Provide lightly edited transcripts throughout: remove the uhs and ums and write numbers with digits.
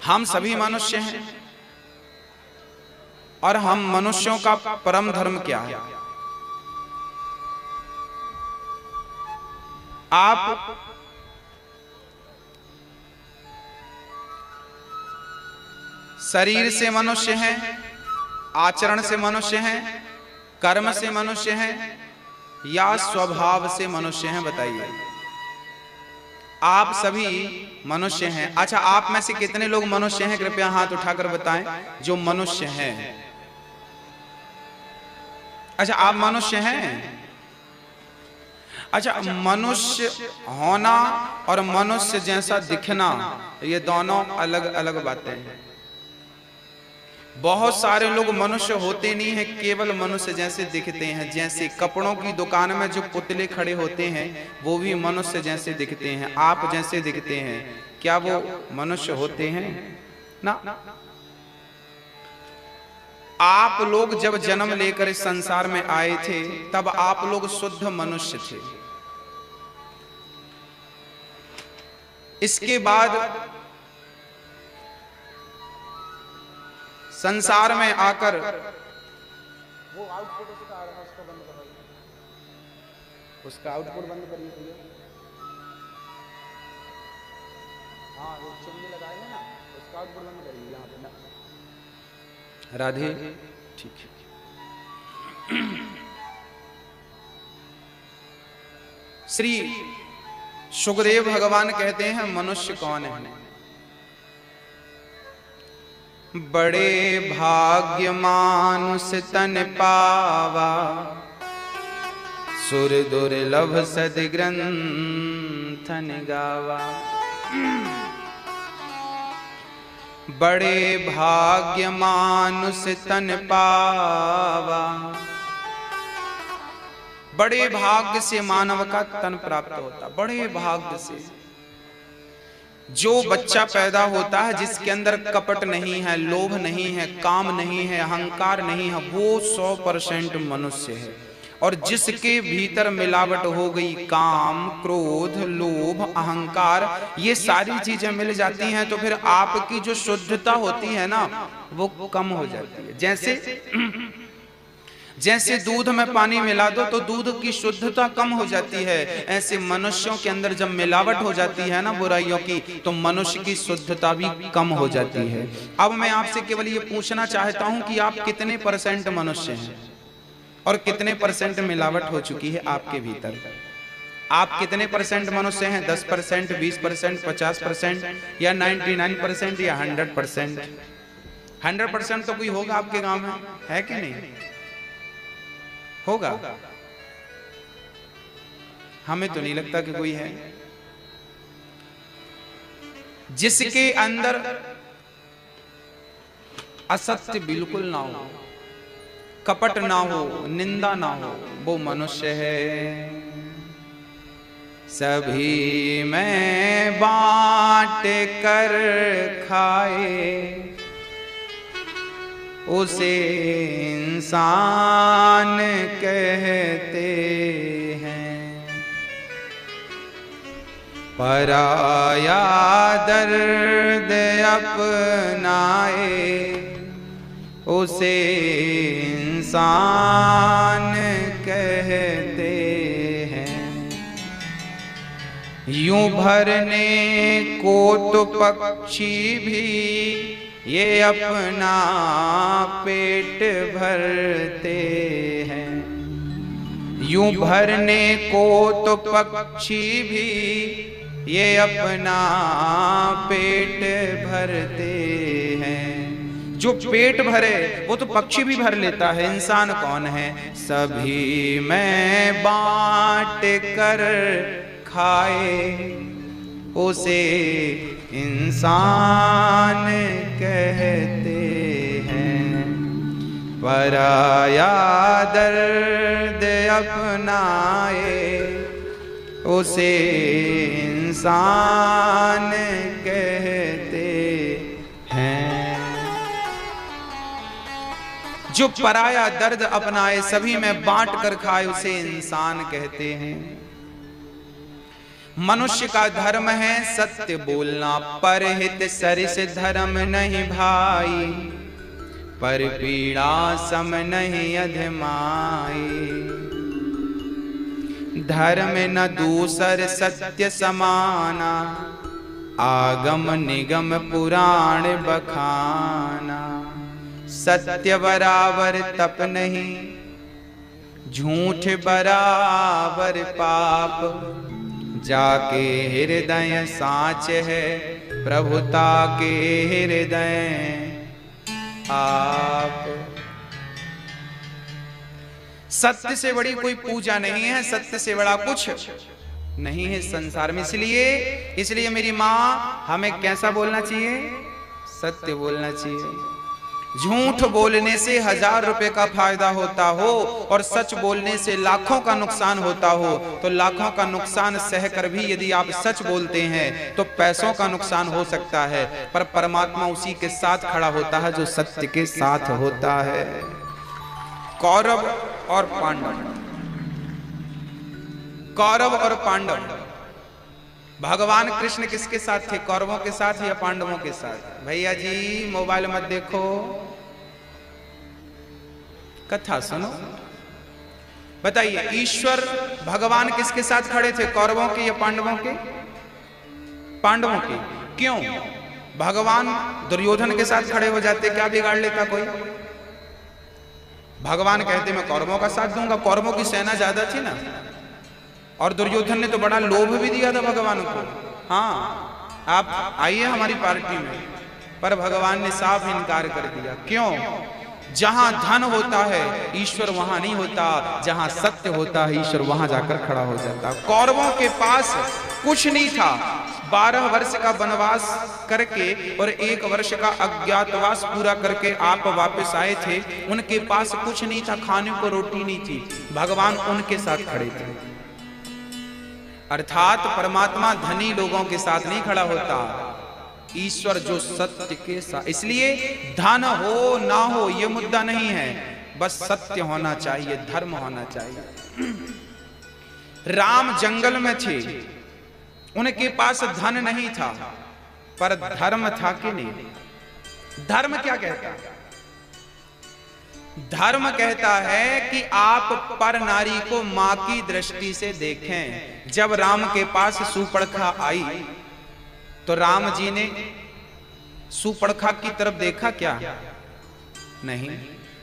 हम सभी मनुष्य हैं और हम मनुष्यों का परम धर्म क्या है? आप शरीर से मनुष्य हैं, आचरण से मनुष्य हैं, कर्म से मनुष्य हैं या स्वभाव से मनुष्य हैं? बताइए। आप सभी मनुष्य हैं। अच्छा, आप में से कितने लोग मनुष्य हैं? कृपया हाथ उठाकर बताएं जो मनुष्य हैं। अच्छा, आप मनुष्य हैं। अच्छा, मनुष्य होना और मनुष्य जैसा दिखना, ये दोनों अलग अलग बातें हैं। बहुत सारे लोग मनुष्य होते नहीं हैं, केवल मनुष्य जैसे दिखते हैं। जैसे कपड़ों की दुकान में जो पुतले खड़े होते हैं वो भी मनुष्य जैसे दिखते हैं, आप जैसे दिखते हैं। क्या वो मनुष्य होते हैं? ना। आप लोग जब जन्म लेकर इस संसार में आए थे तब आप लोग शुद्ध मनुष्य थे। इसके बाद संसार में आकर वो आउटपुट उसका आ रहा है, उसको बंद कराइए, उसका आउटपुट बंद करिए भैया। हाँ, वो चुंगी लगाए हैं ना, उसका आउटपुट बंद करिए यहाँ पे ना। राधे, ठीक है। श्री सुखदेव भगवान कहते हैं मनुष्य कौन है? बड़े भाग्य मानुष तन पावा, सुर दुर्लभ सद ग्रंथन गावा। बड़े भाग्य मानुष तन पावा, बड़े भाग्य से मानव का तन प्राप्त होता। बड़े भाग्य से जो बच्चा पैदा होता है जिसके अंदर कपट नहीं है, लोभ नहीं है, काम नहीं है, अहंकार नहीं है, वो 100% मनुष्य है। और जिसके भीतर मिलावट हो गई, काम, क्रोध, लोभ, अहंकार, ये सारी चीजें मिल जाती हैं तो फिर आपकी जो शुद्धता होती है ना वो कम हो जाती है। जैसे दूध में पानी मिला दो तो दूध की शुद्धता कम हो जाती है, ऐसे मनुष्यों के अंदर जब मिलावट हो जाती है ना बुराइयों की तो मनुष्य की शुद्धता भी कम हो जाती है। अब मैं आपसे केवल ये पूछना चाहता हूं कि आप कितने % मनुष्य हैं और कितने % मिलावट हो चुकी है आपके भीतर? आप कितने % मनुष्य हैं? 10%, 20%, 50% या 99% या 100%? 100% तो कोई होगा आपके गांव में, है कि नहीं? होगा? हमें तो नहीं लगता कि कोई है जिसके अंदर असत्य बिल्कुल ना हो, कपट ना हो, निंदा ना हो, वो मनुष्य है। सभी में बांट कर खाए उसे इंसान कहते हैं। पराया दर्द अपनाए उसे इंसान कहते हैं। यूं भरने को तो पक्षी भी ये अपना पेट भरते हैं। यूं भरने को तो पक्षी भी ये अपना पेट भरते हैं। जो पेट भरे वो तो पक्षी भी भर लेता है। इंसान कौन है? सभी में बांट कर खाए उसे इंसान कहते हैं। पराया दर्द अपनाए उसे इंसान कहते हैं। जो पराया दर्द अपनाए, सभी में बांट कर खाए, उसे इंसान कहते हैं। मनुष्य का धर्म है सत्य बोलना, परहित सरिस धर्म नहीं भाई, पर पीड़ा सम नहीं अधमाई। धर्म न दूसर सत्य समाना, आगम निगम पुराण बखाना। सत्य बराबर तप नहीं, झूठ बराबर पाप, जाके हृदय साच है, प्रभुता के हृदय आप। सत्य से बड़ी कोई पूजा नहीं है, सत्य से बड़ा कुछ नहीं है संसार में। इसलिए मेरी माँ हमें कैसा बोलना चाहिए? सत्य बोलना चाहिए। झूठ बोलने से 1000 रुपए का फायदा होता हो और सच बोलने से लाखों का नुकसान होता हो, तो लाखों का नुकसान सहकर भी यदि आप सच बोलते हैं तो पैसों का नुकसान हो सकता है, पर परमात्मा उसी के साथ खड़ा होता है जो सत्य के साथ होता है। कौरव और पांडव, कौरव और पांडव, भगवान कृष्ण किसके साथ थे? कौरवों के साथ या पांडवों के साथ? भैया जी मोबाइल मत देखो, कथा सुनो। बताइए ईश्वर भगवान किसके साथ खड़े थे? कौरवों के या पांडवों के? पांडवों के। क्यों? भगवान दुर्योधन के साथ खड़े हो जाते, क्या बिगाड़ लेता कोई? भगवान कहते मैं कौरवों का साथ दूंगा। कौरवों की सेना ज्यादा थी ना, और दुर्योधन ने तो बड़ा लोभ भी दिया था भगवान को। हाँ आप आइए हमारी पार्टी में, पर भगवान ने साफ इनकार कर दिया। क्यों? जहां धन होता है ईश्वर वहां नहीं होता, जहां सत्य होता है ईश्वर वहां जाकर खड़ा हो जाता। कौरवों के पास कुछ नहीं था, 12 वर्ष का वनवास करके और 1 वर्ष का अज्ञातवास पूरा करके आप वापस आए थे। उनके पास कुछ नहीं था, खाने को रोटी नहीं थी, भगवान उनके साथ खड़े थे। अर्थात परमात्मा धनी लोगों के साथ नहीं खड़ा होता, ईश्वर जो सत्य के साथ। इसलिए धन हो ना हो ये मुद्दा नहीं है, बस सत्य होना चाहिए, धर्म होना चाहिए। राम जंगल में थे, उनके पास धन नहीं था, पर धर्म था कि नहीं? धर्म क्या कहता है? धर्म कहता है कि आप पर नारी को मां की दृष्टि से देखें। जब राम के पास सूर्पणखा आई तो राम जी ने सूर्पणखा की तरफ देखा क्या? नहीं।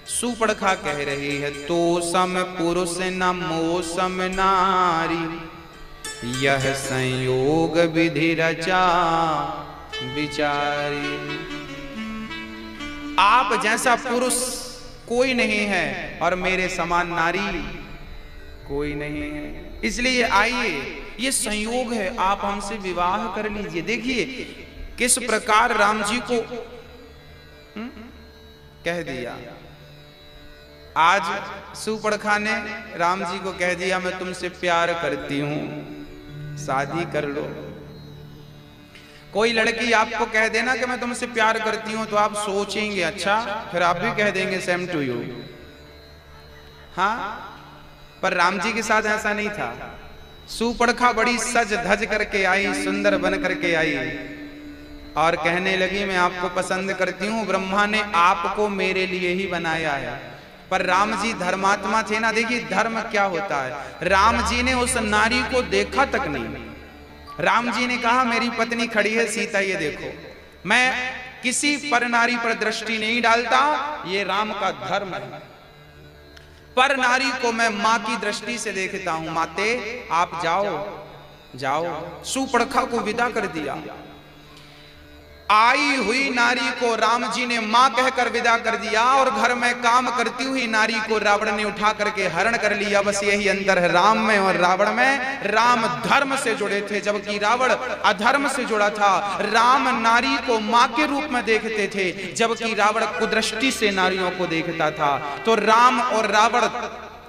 सूर्पणखा कह रही है तो सम पुरुष न मोसम नारी, यह संयोग विधि रचा विचारी। आप जैसा पुरुष कोई नहीं है और मेरे समान नारी कोई नहीं है, इसलिए आइए ये संयोग है, आप हमसे विवाह कर लीजिए। देखिए किस प्रकार राम जी को कह दिया। आज सूर्पणखा ने राम जी को कह दिया मैं तुमसे प्यार करती हूं, शादी कर लो। कोई लड़की आपको कह देना कि मैं तुमसे प्यार करती हूं तो आप सोचेंगे अच्छा, फिर आप भी कह देंगे सेम टू यू। हाँ, पर राम जी के साथ ऐसा नहीं था। सूर्पणखा बड़ी सज धज करके आई, सुंदर बन करके आई और कहने लगी मैं आपको पसंद करती हूं, ब्रह्मा ने आपको मेरे लिए ही बनाया है। पर राम जी धर्मात्मा थे ना। देखिए धर्म क्या होता है। राम जी ने उस नारी को देखा तक नहीं। राम जी ने कहा मेरी पत्नी खड़ी है सीता, ये देखो, मैं किसी पर नारी पर दृष्टि नहीं डालता, ये राम का धर्म है। पर नारी को मैं मां की दृष्टि से देखता हूं। माते आप जाओ जाओ। सूर्पणखा को विदा कर दिया। आई हुई नारी को राम जी ने मां कहकर विदा कर दिया और घर में काम करती हुई नारी को रावण ने उठा करके हरण कर लिया। बस यही अंतर है राम में और रावण में। राम धर्म से जुड़े थे जबकि रावण अधर्म से जुड़ा था। राम नारी को मां के रूप में देखते थे जबकि रावण कुदृष्टि से नारियों को देखता था। तो राम और रावण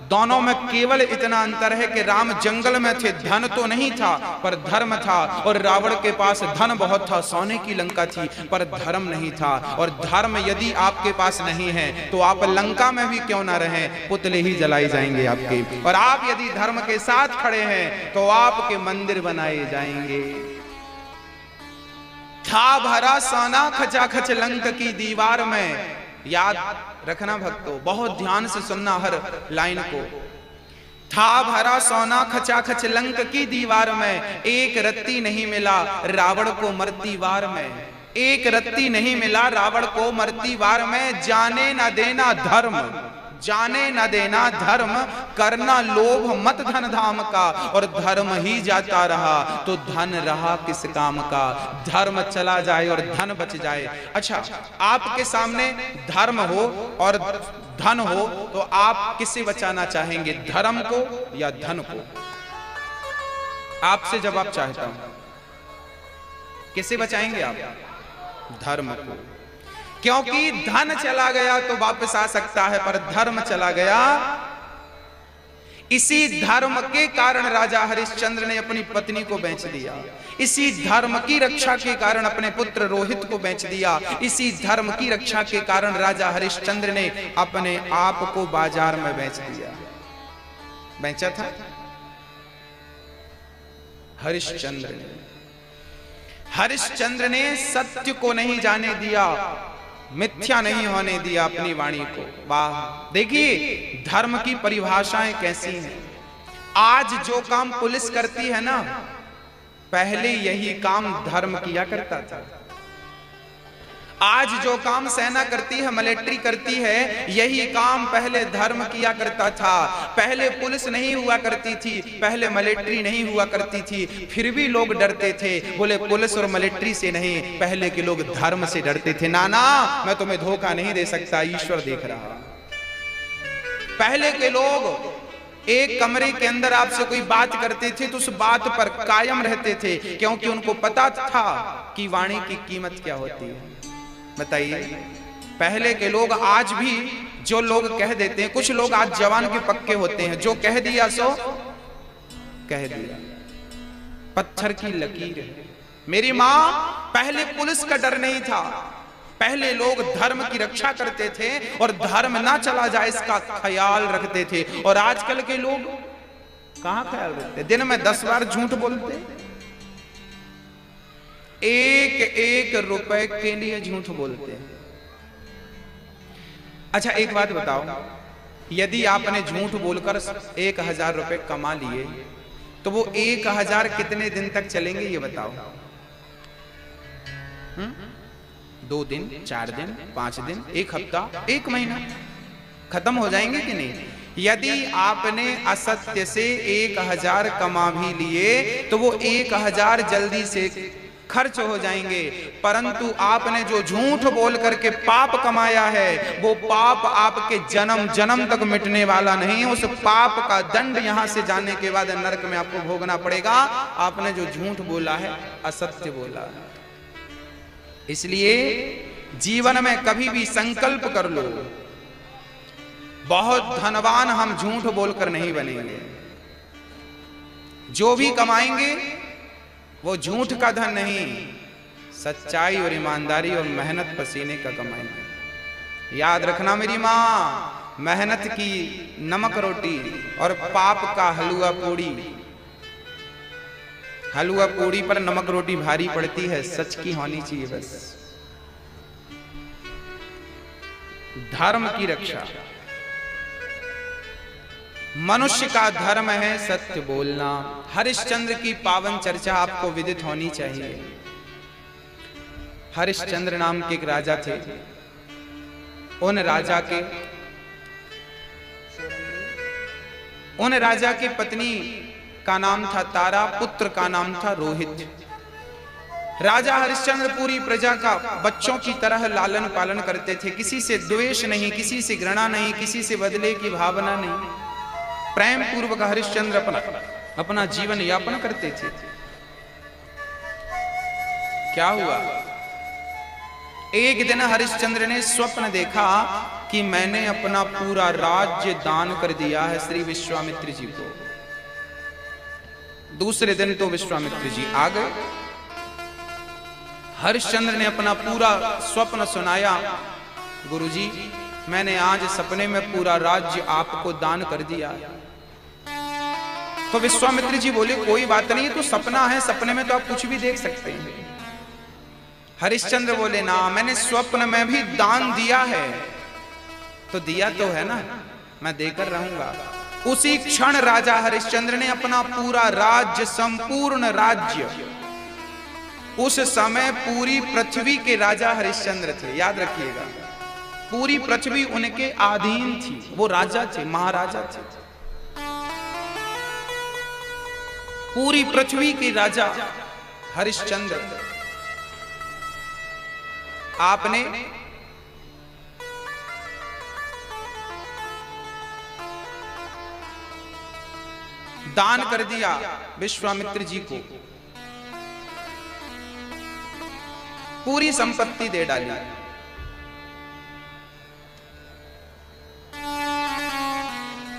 दोनों में केवल इतना अंतर है कि राम जंगल में थे, धन तो नहीं था पर धर्म था, और रावण के पास धन बहुत था, सोने की लंका थी पर धर्म नहीं था। और धर्म यदि आपके पास नहीं है तो आप लंका में भी क्यों ना रहें, पुतले ही जलाई जाएंगे आपके। और आप यदि धर्म के साथ खड़े हैं तो आपके मंदिर बनाए जाएंगे। था भरा सोना खचाखच लंक की दीवार में। याद रखना भक्तों, बहुत ध्यान से सुनना हर लाइन को। था भरा सोना खचाखच लंक की दीवार में, एक रत्ती नहीं मिला रावण को मरती वार में। एक रत्ती नहीं मिला रावण को मरती वार में। जाने न देना धर्म, जाने न देना धर्म, करना लोभ मत धन धाम का। और धर्म ही जाता रहा तो धन रहा किस काम का। धर्म चला जाए और धन बच जाए। अच्छा, आपके सामने धर्म हो और धन हो तो आप किसे बचाना चाहेंगे, धर्म को या धन को? आपसे जवाब चाहता हूं, किसे बचाएंगे आप? धर्म को। क्योंकि धन चला गया तो वापस आ सकता है, पर धर्म चला गया। इसी धर्म के कारण राजा हरिश्चंद्र ने अपनी पत्नी को बेच दिया। इसी धर्म की रक्षा के कारण अपने पुत्र रोहित को बेच दिया। इसी धर्म की रक्षा के कारण राजा हरिश्चंद्र ने अपने आप को बाजार में बेच दिया। बेचा था हरिश्चंद्र ने। हरिश्चंद्र ने सत्य को नहीं जाने दिया, मिथ्या नहीं होने दिया अपनी वाणी को। वाह, देखिए धर्म की परिभाषाएं कैसी हैं। आज जो काम पुलिस करती है ना, पहले यही काम धर्म किया करता था। आज जो काम सेना करती है, मिलिट्री करती है, यही काम पहले धर्म किया करता था। पहले पुलिस नहीं हुआ करती थी, पहले मिलिट्री नहीं हुआ करती थी, फिर भी लोग डरते थे। बोले पुलिस और मिलिट्री से नहीं, पहले के लोग धर्म से डरते थे। नाना, मैं तुम्हें धोखा नहीं दे सकता, ईश्वर देख रहा। पहले के लोग एक कमरे के अंदर आपसे कोई बात करते थे तो उस बात पर कायम रहते थे, क्योंकि उनको पता था कि वाणी की कीमत क्या होती है। बताइए, पहले के लोग आज भी जो लोग कह देते हैं, कुछ लोग आज जवान के पक्के होते हैं, जो कह दिया सो कह दिया, पत्थर की लकीर है। मेरी मां, पहले पुलिस का डर नहीं था, पहले लोग धर्म की रक्षा करते थे और धर्म ना चला जाए इसका ख्याल रखते थे। और आजकल के लोग कहां ख्याल रखते? दिन में 10 बार झूठ बोलते, एक एक रुपए के लिए झूठ बोलते हैं। अच्छा, एक बात बताओ, यदि आपने झूठ बोलकर 1000 रुपए कमा लिए तो वो 1000 कितने दिन तक चलेंगे ये बताओ? 2 दिन, 4 दिन, 5 दिन, 1 हफ्ता, 1 महीना, खत्म हो जाएंगे कि नहीं? यदि आपने असत्य से 1000 कमा भी लिए तो वो 1000 जल्दी से खर्च हो जाएंगे, परंतु आपने जो झूठ बोल करके पाप कमाया है वो पाप आपके जन्म जन्म तक मिटने वाला नहीं। उस पाप का दंड यहां से जाने के बाद नरक में आपको भोगना पड़ेगा। आपने जो झूठ बोला है, असत्य बोला है। इसलिए जीवन में कभी भी संकल्प कर लो, बहुत धनवान हम झूठ बोलकर नहीं बनेंगे। जो भी कमाएंगे वो झूठ का धन नहीं, सच्चाई और ईमानदारी और मेहनत पसीने का कमाएंगे। याद रखना मेरी माँ, मेहनत की नमक रोटी और पाप का हलवा पूड़ी। हलवा पूड़ी पर नमक रोटी भारी पड़ती है, सच की होनी चाहिए बस। धर्म की रक्षा, मनुष्य का धर्म है सत्य बोलना। हरिश्चंद्र की पावन चर्चा आपको विदित होनी चाहिए। हरिश्चंद्र नाम के एक राजा थे। उन राजा की पत्नी का नाम था तारा, पुत्र का नाम था रोहित। राजा हरिश्चंद्र पूरी प्रजा का बच्चों की तरह लालन पालन करते थे। किसी से द्वेष नहीं, किसी से घृणा नहीं, किसी से बदले की भावना नहीं। प्रेम पूर्वक हरिश्चंद्र अपना जीवन यापन करते थे। क्या हुआ? एक दिन हरिश्चंद्र ने स्वप्न देखा कि मैंने अपना पूरा राज्य दान कर दिया है श्री विश्वामित्र जी को। दूसरे दिन तो विश्वामित्र जी आ गए। हरिश्चंद्र ने अपना पूरा स्वप्न सुनाया, गुरुजी मैंने आज सपने में पूरा राज्य आपको दान कर दिया। तो विश्वामित्र जी बोले कोई बात नहीं, तो सपना है, सपने में तो आप कुछ भी देख सकते हैं। हरिश्चंद्र बोले ना, मैंने स्वप्न में भी दान दिया है। तो दिया तो है ना, मैं देकर रहूंगा। उसी क्षण राजा हरिश्चंद्र ने अपना पूरा राज्य, संपूर्ण राज्य, उस समय पूरी पृथ्वी के राजा हरिश्चंद्र थे, याद रखिएगा, पूरी पृथ्वी उनके अधीन थी, वो राजा थे, महाराजा थे, पूरी पृथ्वी के राजा हरिश्चंद्र। आपने दान कर दिया विश्वामित्र जी को, पूरी संपत्ति दे डाली।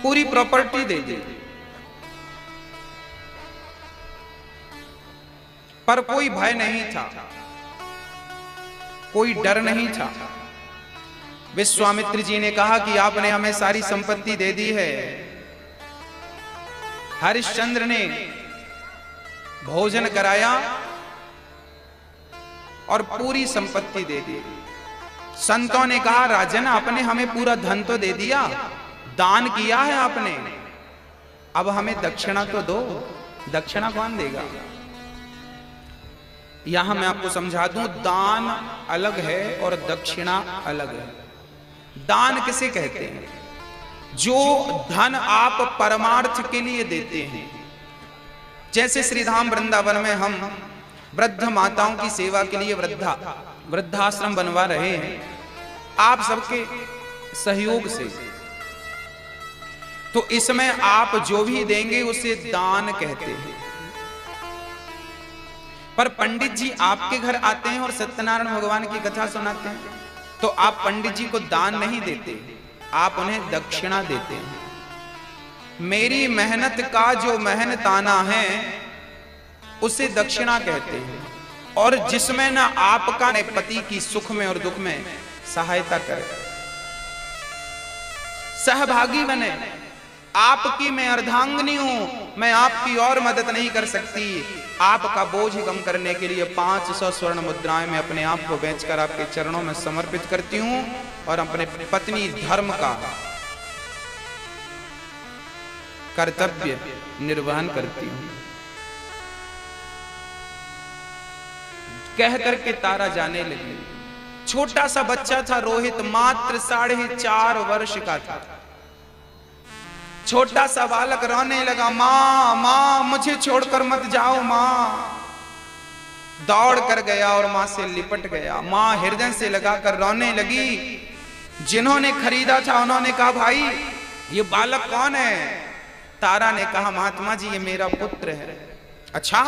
पूरी प्रॉपर्टी दे दी, पर कोई भय नहीं था, कोई डर नहीं था। विश्वामित्र जी ने कहा कि आपने हमें सारी संपत्ति दे दी है। हरिश्चंद्र ने भोजन कराया और पूरी संपत्ति दे दी। संतों ने कहा राजन आपने हमें पूरा धन तो दे दिया, दान किया है आपने, अब हमें दक्षिणा तो दो। दक्षिणा कौन देगा? यहां मैं आपको समझा दूं, दान अलग है और दक्षिणा अलग है। दान किसे कहते हैं? जो धन आप परमार्थ के लिए देते हैं। जैसे श्रीधाम वृंदावन में हम वृद्ध माताओं की सेवा के लिए वृद्धाश्रम बनवा रहे हैं, आप सबके सहयोग से, तो इसमें आप जो भी देंगे उसे दान कहते हैं। पर पंडित जी आपके घर आते हैं और सत्यनारायण भगवान की कथा सुनाते हैं, तो आप पंडित जी को दान नहीं देते, आप उन्हें दक्षिणा देते हैं। मेरी मेहनत का जो मेहनताना है उसे दक्षिणा कहते हैं, और जिसमें ना आपका न पति की सुख में और दुख में सहायता करे, सहभागी बने। आपकी मैं अर्धांगिनी हूं, मैं आपकी और मदद नहीं कर सकती। आपका बोझ कम करने के लिए 500 स्वर्ण मुद्राएं मैं अपने आप को बेचकर आपके चरणों में समर्पित करती हूं और अपने पत्नी धर्म का कर्तव्य निर्वहन करती हूं। कह करके तारा जाने लगी। छोटा सा बच्चा था रोहित, मात्र 4.5 वर्ष का था। छोटा सा बालक रोने लगा, माँ माँ मुझे छोड़कर मत जाओ माँ। दौड़ कर गया और माँ से लिपट गया। माँ हृदय से लगाकर रोने लगी। जिन्होंने खरीदा था उन्होंने कहा भाई ये बालक कौन है? तारा ने कहा महात्मा जी ये मेरा पुत्र है। अच्छा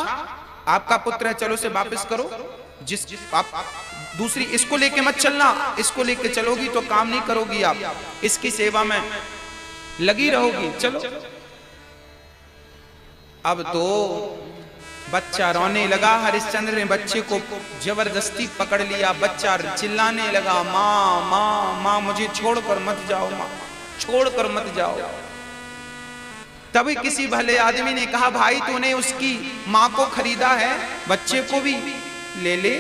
आपका पुत्र है, चलो उसे वापस करो। आप दूसरी इसको लेके मत चलना, इसको लेके चलोगी तो काम नहीं करोगी, आप इसकी सेवा में लगी रहोगी, चलो। अब तो बच्चा रोने लगा। हरिश्चंद्र ने बच्चे को जबरदस्ती पकड़ लिया। बच्चा चिल्लाने लगा, माँ माँ माँ मुझे छोड़कर मत जाओ, माँ छोड़कर मत जाओ। तभी किसी भले आदमी ने कहा भाई तूने उसकी माँ को खरीदा है, बच्चे को भी ले ले।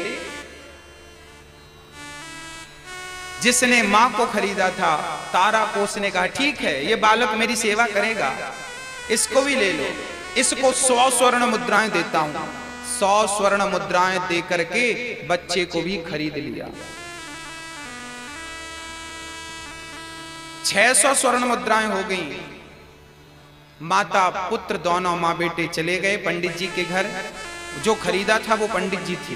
जिसने मां को खरीदा था तारा को, उसने कहा ठीक है ये बालक मेरी सेवा करेगा, इसको भी ले लो। इसको 100 स्वर्ण मुद्राएं देता हूं। 100 स्वर्ण मुद्राएं दे करके बच्चे को भी खरीद लिया। 600 स्वर्ण मुद्राएं हो गई। माता पुत्र दोनों माँ बेटे चले गए पंडित जी के घर। जो खरीदा था वो पंडित जी थे।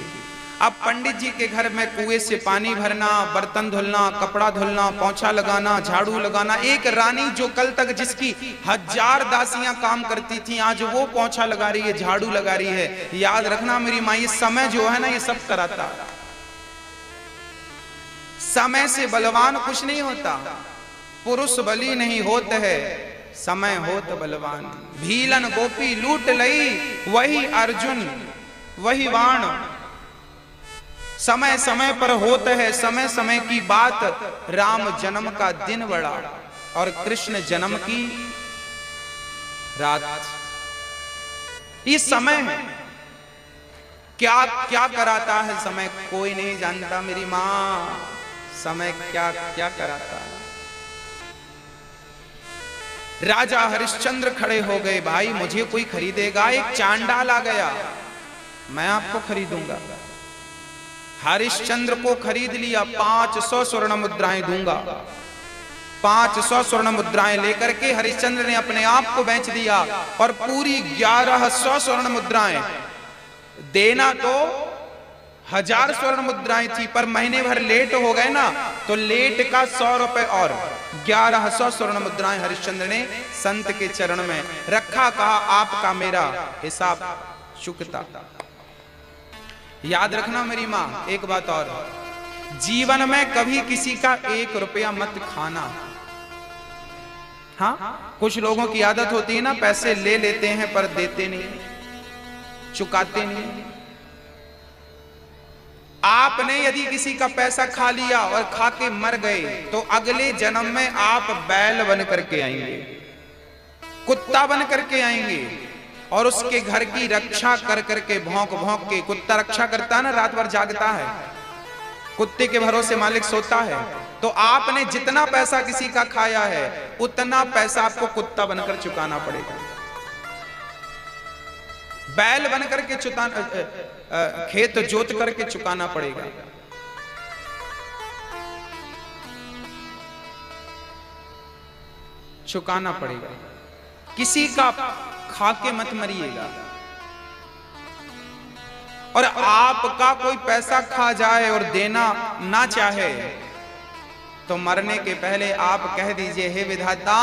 अब पंडित जी के घर में कुएं से पानी भरना, बर्तन धुलना, कपड़ा धुलना, पोंछा लगाना, झाड़ू लगाना। एक रानी जो कल तक जिसकी 1000 दासियां काम करती थी, आज वो पोंछा लगा रही है, झाड़ू लगा रही है। याद रखना मेरी माँ, ये समय जो है ना ये सब कराता। समय से बलवान कुछ नहीं होता, पुरुष बली नहीं होत है, समय होत बलवान। भीलन गोपी लूट लई, वही अर्जुन वही बाण। समय समय पर होत है, समय समय की बात। राम जन्म का दिन बड़ा और कृष्ण जन्म की रात। ये समय है, क्या क्या कराता है समय, कोई नहीं जानता मेरी मां। समय क्या क्या कराता है। राजा हरिश्चंद्र खड़े हो गए, भाई मुझे कोई खरीदेगा? एक चांडाल आ गया, मैं आपको खरीदूंगा। हरिश्चंद्र को खरीद लिया, 500 स्वर्ण मुद्राएं दूंगा। 500 स्वर्ण मुद्राएं लेकर के हरिश्चंद्र ने अपने आप को बेच दिया और पूरी 1100 स्वर्ण मुद्राएं, देना तो 1000 स्वर्ण मुद्राएं थी, पर महीने भर लेट हो गए ना, तो लेट का 100 रुपए और 1100 स्वर्ण मुद्राएं हरिश्चंद्र ने संत के चरण में रखा। कहा आपका मेरा हिसाब चुकता। याद रखना मेरी मां, एक बात और, जीवन में कभी किसी का 1 रुपया मत खाना। हाँ, कुछ लोगों की आदत होती है ना, पैसे ले लेते हैं पर देते नहीं, चुकाते नहीं। आपने यदि किसी का पैसा खा लिया और खा के मर गए, तो अगले जन्म में आप बैल बन करके आएंगे, कुत्ता बन करके आएंगे, और उसके घर की रक्षा कर करके भौंक भौंक के। कुत्ता रक्षा करता है ना, रात भर जागता है, कुत्ते के भरोसे मालिक सोता है। तो आपने जितना पैसा किसी का खाया है, उतना पैसा आपको कुत्ता बनकर चुकाना पड़ेगा, बैल बनकर के खेत जोत करके चुकाना पड़ेगा। चुकाना पड़ेगा। किसी का खा के मत मरिएगा। और आपका कोई पैसा खा जाए और देना ना चाहे, तो मरने के पहले आप कह दीजिए, हे विधाता,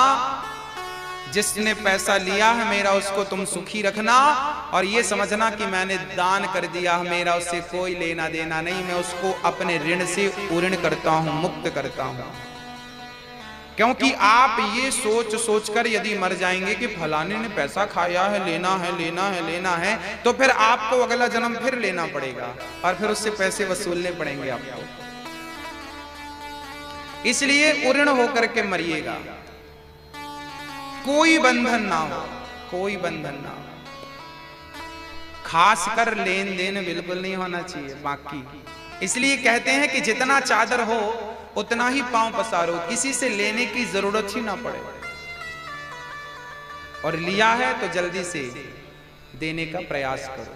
जिसने पैसा लिया है मेरा, उसको तुम सुखी रखना, और ये समझना कि मैंने दान कर दिया, मेरा उससे कोई लेना देना नहीं, मैं उसको अपने ऋण से उऋण करता हूं, मुक्त करता हूं। क्योंकि आप ये सोच सोच कर यदि मर जाएंगे कि फलाने ने पैसा खाया है, लेना है लेना है लेना है, तो फिर आपको अगला जन्म फिर लेना पड़ेगा और फिर उससे पैसे वसूलने पड़ेंगे आपको। इसलिए उऋण होकर के मरिएगा, कोई बंधन ना हो, कोई बंधन ना हो। खासकर लेन देन बिल्कुल नहीं होना चाहिए बाकी। इसलिए कहते हैं कि जितना चादर हो उतना ही पांव पसारो, किसी से लेने की जरूरत ही ना पड़े, और लिया है तो जल्दी से देने का प्रयास करो।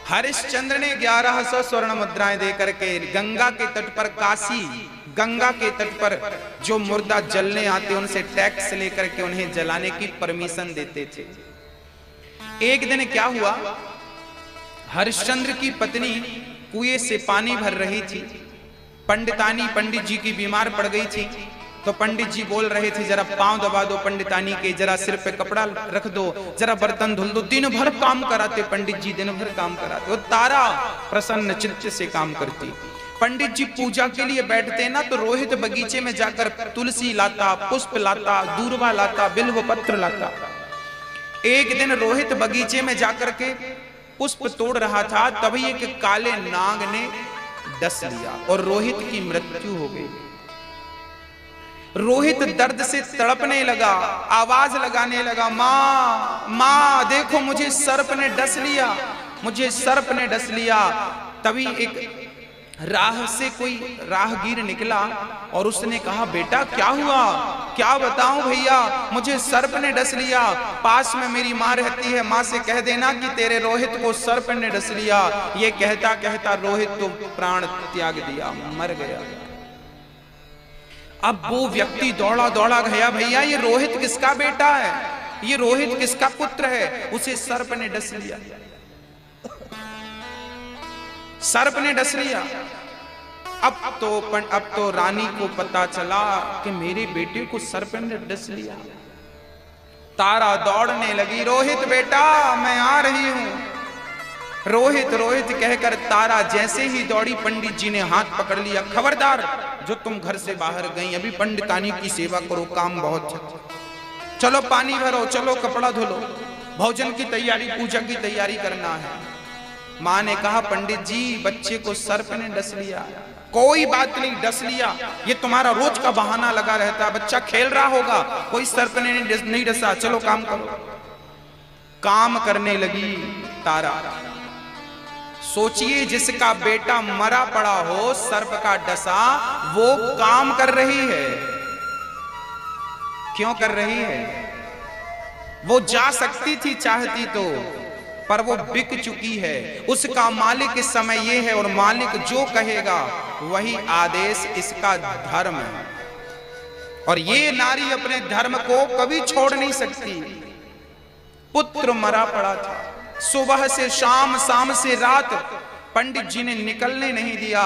हरिश्चंद्र ने 1100 स्वर्ण मुद्राएं देकर के गंगा के तट पर, काशी गंगा के तट पर जो मुर्दा जलने आते उनसे टैक्स लेकर के उन्हें जलाने की परमिशन देते थे। एक दिन क्या हुआ, हरिश्चंद्र की पत्नी कुएं से पानी भर रही थी। पंडितानी पंडित जी की बीमार पड़ गई थी, तो पंडित जी बोल रहे थे, जरा पांव दबा दो पंडितानी के, जरा सिर पे कपड़ा रख दो, जरा बर्तन धुल दो। दिन भर काम कराते पंडित जी, दिन भर काम कराते। वो तारा प्रसन्न चित्त से काम करती। पंडित जी पूजा के लिए बैठते ना, तो रोहित बगीचे में जाकर तुलसी लाता, पुष्प लाता, दूर्वा लाता, बिल्व पत्र लाता। एक दिन रोहित बगीचे में जाकर के पुष्प तोड़ रहा था, तभी एक काले नाग ने डस लिया और रोहित की मृत्यु हो गई। रोहित दर्द से तड़पने लगा, आवाज लगाने लगा, माँ माँ देखो मुझे सर्प ने डस लिया, मुझे सर्प ने डस लिया। तभी एक राह से कोई राहगीर निकला और उसने कहा, बेटा क्या हुआ? क्या बताऊं भैया, मुझे सर्प ने डस लिया, पास में मेरी माँ रहती है, माँ से कह देना कि तेरे रोहित को सर्प ने डस लिया। ये कहता कहता रोहित तो प्राण त्याग दिया, मर गया। अब वो व्यक्ति दौड़ा दौड़ा गया, भैया ये रोहित किसका बेटा है, ये रोहित किसका पुत्र है, उसे सर्प ने डस लिया, सर्प ने डस लिया। अब तो रानी को पता चला कि मेरे बेटे को सर्प ने डस लिया। तारा दौड़ने लगी, रोहित बेटा मैं आ रही हूं। रोहित रोहित कहकर तारा जैसे ही दौड़ी, पंडित जी ने हाथ पकड़ लिया, खबरदार जो तुम घर से बाहर गई, अभी पंडितानी की सेवा करो, काम बहुत है, चलो पानी भरो, चलो कपड़ा धो लो, भोजन की तैयारी, पूजा की तैयारी करना है। माँ ने कहा पंडित जी बच्चे को सर्प ने डस लिया। कोई बात नहीं, डस लिया, ये तुम्हारा रोज का बहाना लगा रहता है, बच्चा खेल रहा होगा, कोई सर्प ने नहीं डसा, चलो काम करो। काम करने लगी तारा। सोचिए जिसका बेटा मरा पड़ा हो, सर्प का डसा, वो काम कर रही है। क्यों कर रही है? वो जा सकती थी चाहती तो, पर वो बिक चुकी है। उसका मालिक इस समय ये है, और मालिक जो कहेगा वही आदेश, इसका धर्म है, और ये नारी अपने धर्म को कभी छोड़ नहीं सकती। पुत्र मरा पड़ा था, सुबह से शाम, शाम से रात, पंडित जी ने निकलने नहीं दिया।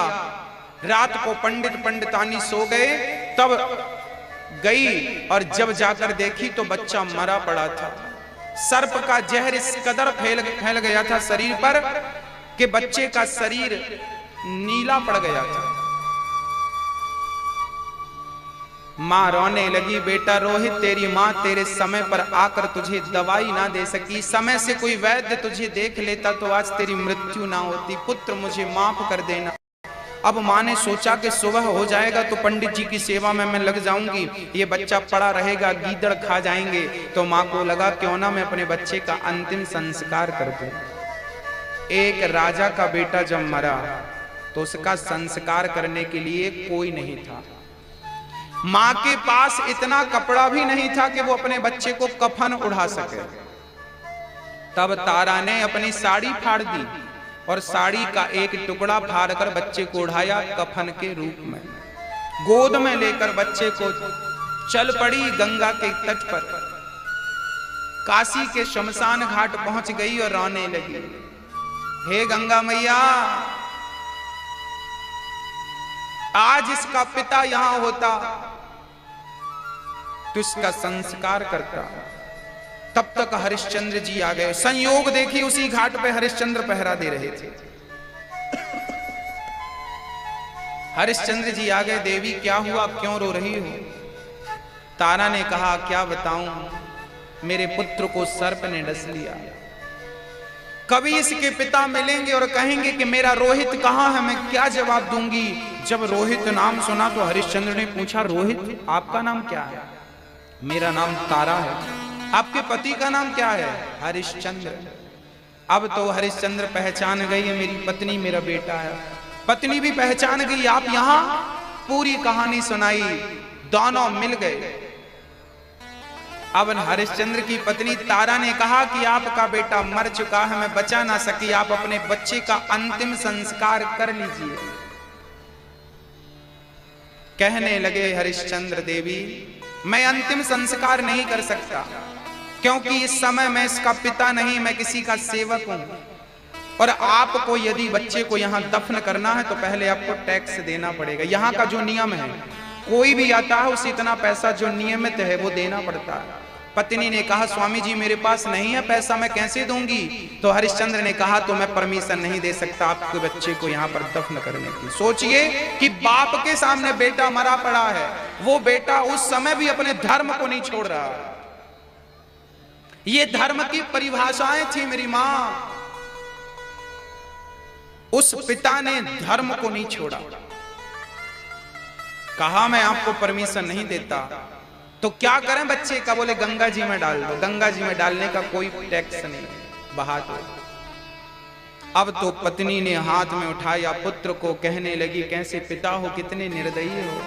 रात को पंडितानी सो गए, तब गई और जब जाकर देखी तो बच्चा मरा पड़ा था। सर्प का जहर इस कदर फैल गया था शरीर पर कि बच्चे का शरीर नीला पड़ गया था। मां रोने लगी, बेटा रोहित तेरी मां तेरे समय पर आकर तुझे दवाई ना दे सकी, समय से कोई वैद्य तुझे देख लेता तो आज तेरी मृत्यु ना होती, पुत्र मुझे माफ कर देना। अब माँ ने सोचा कि सुबह हो जाएगा तो पंडित जी की सेवा में मैं लग जाऊंगी, ये बच्चा पड़ा रहेगा, गीदड़ खा जाएंगे। तो माँ को लगा क्यों ना मैं अपने बच्चे का अंतिम संस्कार कर दूं। एक राजा का बेटा जब मरा तो उसका संस्कार करने के लिए कोई नहीं था। माँ के पास इतना कपड़ा भी नहीं था कि वो अपने बच्चे को कफन उड़ा सके। तब तारा ने अपनी साड़ी फाड़ दी और साड़ी का एक टुकड़ा फाड़कर बच्चे को उड़ाया कफन के रूप में। गोद में लेकर बच्चे को चल पड़ी गंगा के तट पर। काशी के शमशान घाट पहुंच गई और रोने लगी, हे गंगा मैया, आज इसका पिता यहां होता तो इसका संस्कार करता। तब तक हरिश्चंद्र जी आ गए। संयोग देखिए उसी घाट पे हरिश्चंद्र पहरा दे रहे थे। हरिश्चंद्र जी आ गए, देवी क्या हुआ, क्यों रो रही हो? तारा ने कहा क्या बताऊं, मेरे पुत्र को सर्प ने डस लिया। कभी इसके पिता मिलेंगे और कहेंगे कि मेरा रोहित कहाँ है, मैं क्या जवाब दूंगी? जब रोहित नाम सुना तो हरिश्चंद्र ने पूछा, रोहित आपका नाम क्या है? मेरा नाम तारा है। आपके पति का नाम क्या है? हरिश्चंद्र। अब तो हरिश्चंद्र पहचान गई है मेरी पत्नी मेरा बेटा है। पत्नी भी पहचान गई, आप यहां? पूरी कहानी सुनाई, दोनों मिल गए। अब हरिश्चंद्र की पत्नी तारा ने कहा कि आपका बेटा मर चुका है, मैं बचा ना सकी, आप अपने बच्चे का अंतिम संस्कार कर लीजिए। कहने लगे हरिश्चंद्र, देवी मैं अंतिम संस्कार नहीं कर सकता, क्योंकि इस समय मैं इसका पिता नहीं, मैं किसी का सेवक हूं, और आपको यदि बच्चे को यहां दफन करना है तो पहले आपको टैक्स देना पड़ेगा। यहाँ का जो नियम है, कोई भी आता है उसे इतना पैसा जो नियमित है वो देना पड़ता है। पत्नी ने कहा, स्वामी जी मेरे पास नहीं है पैसा, मैं कैसे दूंगी? तो हरिश्चंद्र ने कहा, तो मैं परमिशन नहीं दे सकता आपके बच्चे को यहाँ पर दफन करने की। सोचिए कि बाप के सामने बेटा मरा पड़ा है, वो बेटा उस समय भी अपने धर्म को नहीं छोड़ रहा। ये धर्म की परिभाषाएं थी मेरी मां। उस पिता ने धर्म को नहीं छोड़ा, कहा मैं आपको परमिशन नहीं देता। तो क्या करें बच्चे का? बोले गंगा जी में डाल दो। गंगा जी में डालने का कोई टैक्स नहीं, बहा दो। अब तो पत्नी ने हाथ में उठाया पुत्र को, कहने लगी कैसे पिता हो, कितने निर्दयी हो।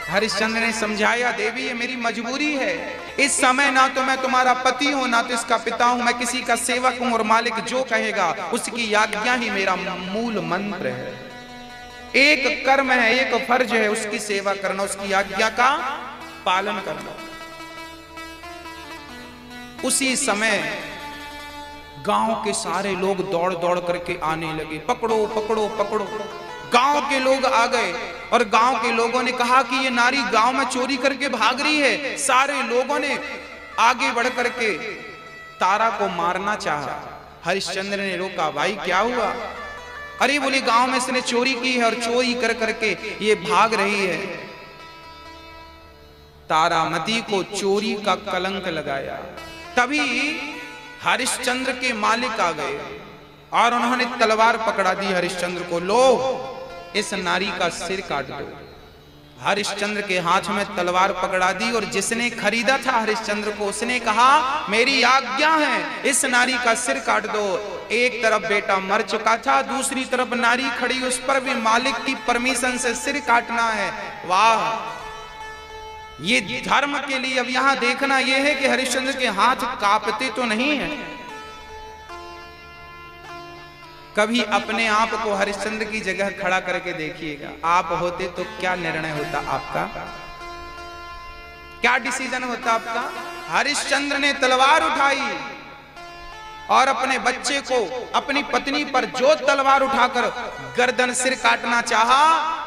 हरिश्चंद्र ने समझाया, देवी ये मेरी मजबूरी है, इस समय ना तो मैं तुम्हारा पति हूं ना तो इसका पिता हूं, मैं किसी का सेवक हूं, और मालिक जो कहेगा उसकी आज्ञा ही मेरा मूल मंत्र है। एक कर्म है, एक फर्ज है, उसकी सेवा करना, उसकी आज्ञा का पालन करना। उसी समय गांव के सारे लोग दौड़ दौड़ करके आने लगे, पकड़ो पकड़ो पकड़ो। गांव के लोग आ गए और गांव के लोगों ने कहा कि ये नारी गांव में चोरी करके भाग रही है। सारे लोगों ने आगे बढ़ करके तारा को मारना चाहा। हरिश्चंद्र ने रोका, भाई क्या हुआ? अरे बोले गांव में इसने चोरी की है और चोरी कर करके ये भाग रही है। तारामती को चोरी का कलंक लगाया। तभी हरिश्चंद्र के मालिक आ गए और उन्होंने तलवार पकड़ा दी हरिश्चंद्र को, लो इस नारी का सिर काट दो। हरिश्चंद्र के हाथ में तलवार पकड़ा दी और जिसने खरीदा था हरिश्चंद्र को, उसने कहा मेरी आज्ञा है, इस नारी का सिर काट दो। एक तरफ बेटा मर चुका था, दूसरी तरफ नारी खड़ी, उस पर भी मालिक की परमिशन से सिर काटना है। वाह, ये धर्म के लिए। अब यहां देखना यह है कि हरिश्चंद्र के हाथ कांपते तो नहीं है। कभी अपने आप को हरिश्चंद्र की जगह खड़ा करके देखिएगा, आप होते तो क्या निर्णय होता आपका, क्या डिसीजन होता आपका? हरिश्चंद्र ने तलवार उठाई और अपने बच्चे को, अपनी पत्नी पर जो तलवार उठाकर गर्दन सिर काटना चाहा,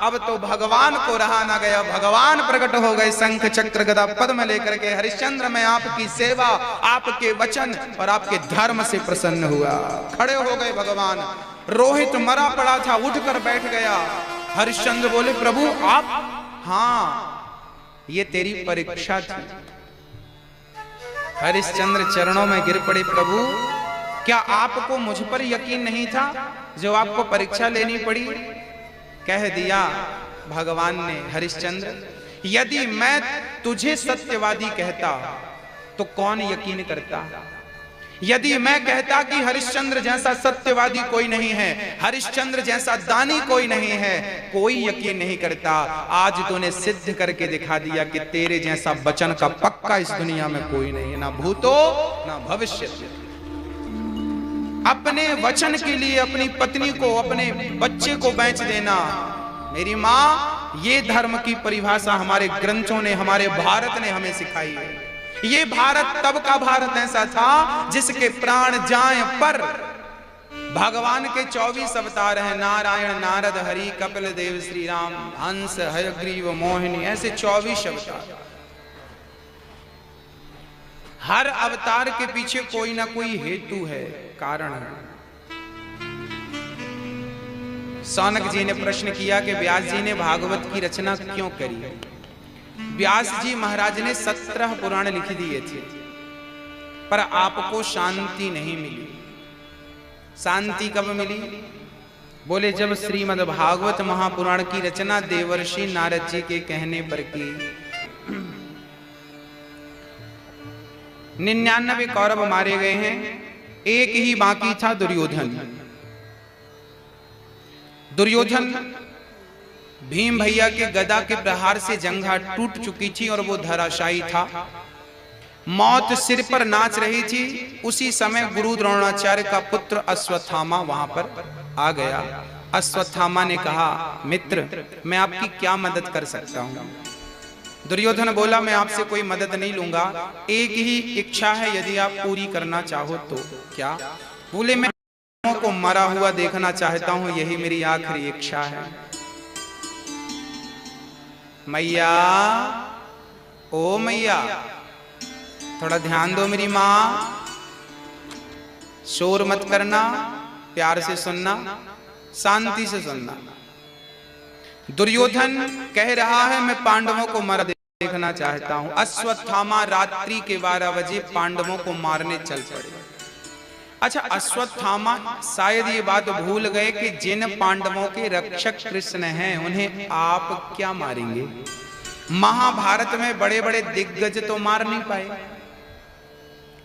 अब तो भगवान को रहा ना गया। भगवान प्रकट हो गए शंख चक्र गदा पद्म लेकर के। हरिश्चंद्र, मैं आपकी सेवा, आपके वचन और आपके धर्म से प्रसन्न हुआ। खड़े हो गए भगवान। रोहित मरा पड़ा था, उठकर बैठ गया। हरिश्चंद्र बोले, प्रभु आप? हाँ, ये तेरी परीक्षा थी। हरिश्चंद्र चरणों में गिर पड़े, प्रभु क्या आपको मुझ पर यकीन नहीं था जो आपको परीक्षा लेनी पड़ी? कह दिया भगवान ने, हरिश्चंद्र यदि मैं तुझे सत्यवादी कहता तो कौन यकीन करता? यदि मैं कहता कि हरिश्चंद्र जैसा सत्यवादी कोई नहीं है, हरिश्चंद्र जैसा दानी कोई नहीं है, कोई यकीन नहीं करता। आज तूने सिद्ध करके दिखा दिया कि तेरे जैसा वचन का पक्का इस दुनिया में कोई नहीं है, ना भूतो ना भविष्य। अपने वचन के लिए अपनी पत्नी को, अपने बच्चे को बेच देना, मेरी मां, ये धर्म की परिभाषा हमारे ग्रंथों ने, हमारे भारत ने हमें सिखाई है। ये भारत तब का भारत ऐसा था जिसके प्राण जाएं पर भगवान के 24 अवतार हैं, नारायण, नारद, हरि, कपिल देव, श्री राम, हंस, हयग्रीव, मोहिनी, ऐसे 24 अवतार। हर अवतार के पीछे कोई ना कोई हेतु है, कारण है। सौनक जी ने प्रश्न किया कि व्यास जी ने भागवत की रचना क्यों करी? व्यास जी महाराज ने 17 पुराण लिख दिए थे, पर आपको शांति नहीं मिली। शांति कब मिली? बोले जब श्रीमद् भागवत महापुराण की रचना देवर्षि नारद जी के कहने पर की। 99 कौरव मारे गए हैं, एक ही बाकी था, दुर्योधन। दुर्योधन भीम भैया के गदा के प्रहार से जंघा टूट चुकी थी और वो धराशायी था। मौत सिर पर नाच रही थी। उसी समय गुरु द्रोणाचार्य का पुत्र अश्वत्थामा वहां पर आ गया। अश्वत्थामा ने कहा, मित्र मैं आपकी क्या मदद कर सकता हूं? दुर्योधन बोला, मैं आपसे कोई मदद नहीं लूंगा, एक ही इच्छा है, यदि आप पूरी करना चाहो तो। क्या? बोले, मैं को मरा हुआ देखना चाहता हूं, यही मेरी आखिरी इच्छा है। मैया, ओ मैया, थोड़ा ध्यान दो मेरी मां, शोर मत करना, प्यार से सुनना, शांति से सुनना। दुर्योधन कह रहा है मैं पांडवों को मर देखना चाहता हूं। अश्वत्थामा रात्रि के 12 बजे पांडवों को मारने चल पड़े। अच्छा, अश्वत्थामा शायद ये बात भूल गए कि जिन पांडवों के रक्षक कृष्ण हैं उन्हें आप क्या मारेंगे? महाभारत में बड़े बड़े दिग्गज तो मार नहीं पाए।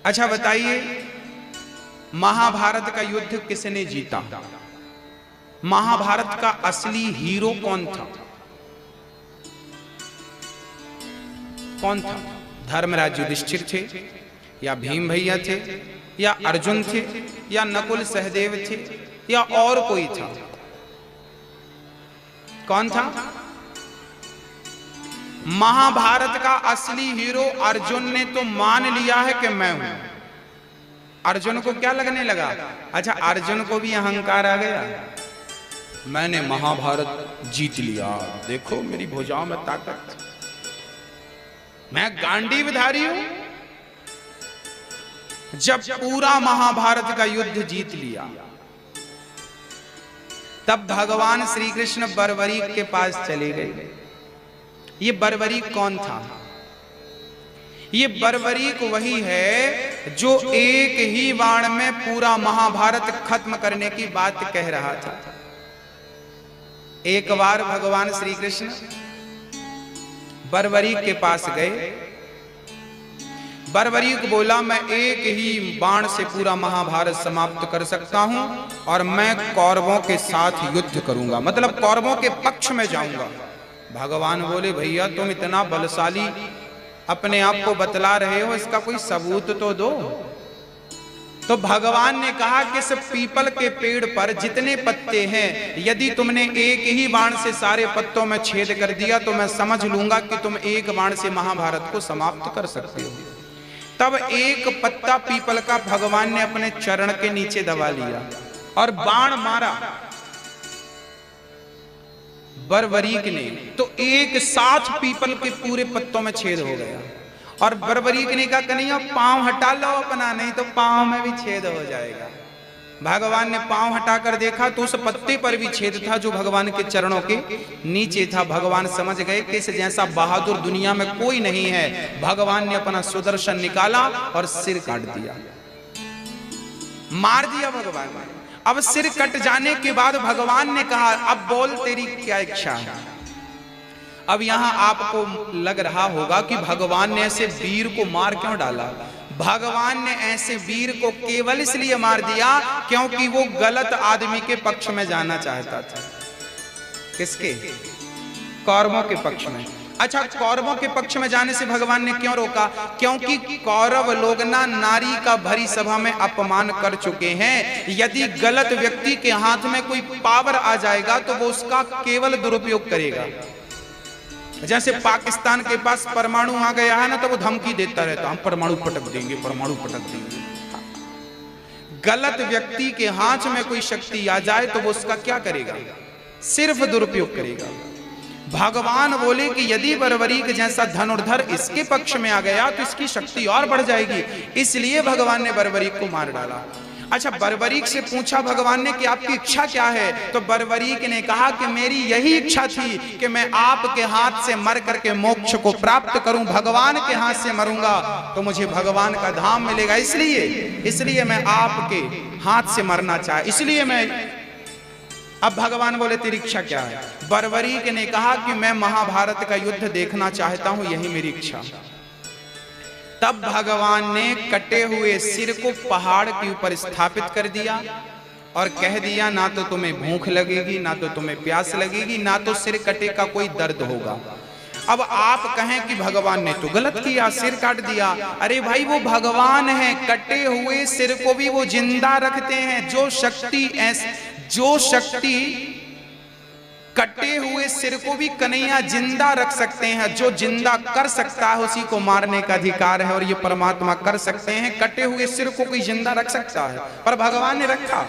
अच्छा बताइए, महाभारत का युद्ध किसने जीता? महाभारत का असली हीरो कौन था? कौन था? धर्मराज युधिष्ठिर थे, या भीम भैया थे, या अर्जुन थे, या नकुल सहदेव थे, या और कोई था? कौन था? महाभारत का असली हीरो अर्जुन ने तो मान लिया है कि मैं हूं। अर्जुन को क्या लगने लगा? अच्छा, अर्जुन को भी अहंकार आ गया, मैंने महाभारत जीत लिया, देखो मेरी भुजाओं में ताकत, मैं गांडीवधारी हूं। जब पूरा महाभारत का युद्ध जीत लिया, तब भगवान श्री कृष्ण बर्बरीक के पास चले गए। ये बर्बरीक कौन था? ये बर्बरीक वही है जो एक ही बाण में पूरा महाभारत खत्म करने की बात कह रहा था। एक बार भगवान श्री कृष्ण बर्बरीक के पास गए। बर्बरीक बोला, मैं एक ही बाण से पूरा महाभारत समाप्त कर सकता हूं और मैं कौरवों के साथ युद्ध करूंगा, मतलब कौरवों के पक्ष में जाऊंगा। भगवान बोले, भैया तुम इतना बलशाली अपने आप को बतला रहे हो, इसका कोई सबूत तो दो। तो भगवान ने कहा कि इस पीपल के पेड़ पर जितने पत्ते हैं, यदि तुमने एक ही बाण से सारे पत्तों में छेद कर दिया तो मैं समझ लूंगा कि तुम एक बाण से महाभारत को समाप्त कर सकते हो। तब एक पत्ता पीपल का भगवान ने अपने चरण के नीचे दबा लिया और बाण मारा बर्बरीक ने, तो एक साथ पीपल के पूरे पत्तों में छेद हो गया। और बर्बरीक ने कहा, कन्हैया पांव हटा लो अपना, नहीं तो पांव में भी छेद हो जाएगा। भगवान ने पांव हटाकर देखा तो उस पत्ते पर भी छेद था जो भगवान के चरणों के नीचे था। भगवान समझ गए कि इस जैसा बहादुर दुनिया में कोई नहीं है। भगवान ने अपना सुदर्शन निकाला और सिर काट दिया, मार दिया भगवान ने। अब सिर कट जाने के बाद भगवान ने कहा, अब बोल तेरी क्या इच्छा है। अब यहां आपको लग रहा होगा कि भगवान ने ऐसे वीर को मार क्यों डाला। भगवान ने ऐसे वीर को केवल इसलिए मार दिया क्योंकि वो गलत आदमी के पक्ष में जाना चाहता था। किसके? कौरवों के पक्ष में। अच्छा, कौरवों के पक्ष में जाने से भगवान ने क्यों रोका? क्योंकि कौरव लोग ना नारी का भरी सभा में अपमान कर चुके हैं। यदि गलत व्यक्ति के हाथ में कोई पावर आ जाएगा तो वो उसका केवल दुरुपयोग करेगा। जैसे पाकिस्तान के पास परमाणु आ गया है ना, तो वो धमकी देता रहता, हम परमाणु पटक देंगे, परमाणु पटक देंगे। गलत व्यक्ति के हाथ में कोई शक्ति आ जाए तो वो उसका क्या करेगा? सिर्फ दुरुपयोग करेगा। भगवान बोले कि यदि बर्बरीक जैसा धनुर्धर इसके पक्ष में आ गया तो इसकी शक्ति और बढ़ जाएगी, इसलिए भगवान ने बर्बरीक को मार डाला। अच्छा, बर्बरीक से पूछा भगवान ने कि आपकी इच्छा क्या है? तो बर्बरीक ने कहा कि मेरी यही इच्छा थी कि मैं आपके हाथ से मर करके मोक्ष को प्राप्त करूं। भगवान के हाथ से मरूंगा तो मुझे भगवान का धाम मिलेगा, इसलिए मैं आपके हाथ से मरना चाहे, इसलिए मैं। अब भगवान बोले, तेरी इच्छा क्या है? बर्बरीक ने कहा कि मैं महाभारत का युद्ध देखना चाहता हूं, यही मेरी इच्छा। तब भगवान ने कटे हुए सिर को पहाड़ के ऊपर स्थापित कर दिया और कह दिया, ना तो तुम्हें भूख लगेगी, ना तो तुम्हें प्यास लगेगी, ना तो सिर कटे का कोई दर्द होगा। अब आप कहें कि भगवान ने तो गलत किया, सिर काट दिया। अरे भाई, वो भगवान है, कटे हुए सिर को भी वो जिंदा रखते हैं। जो शक्ति कटे हुए सिर को भी कन्हैया जिंदा रख सकते हैं, जो जिंदा कर सकता है उसी को मारने का अधिकार है, और ये परमात्मा कर सकते हैं। कटे हुए सिर को कोई जिंदा रख सकता है, पर भगवान ने रखा।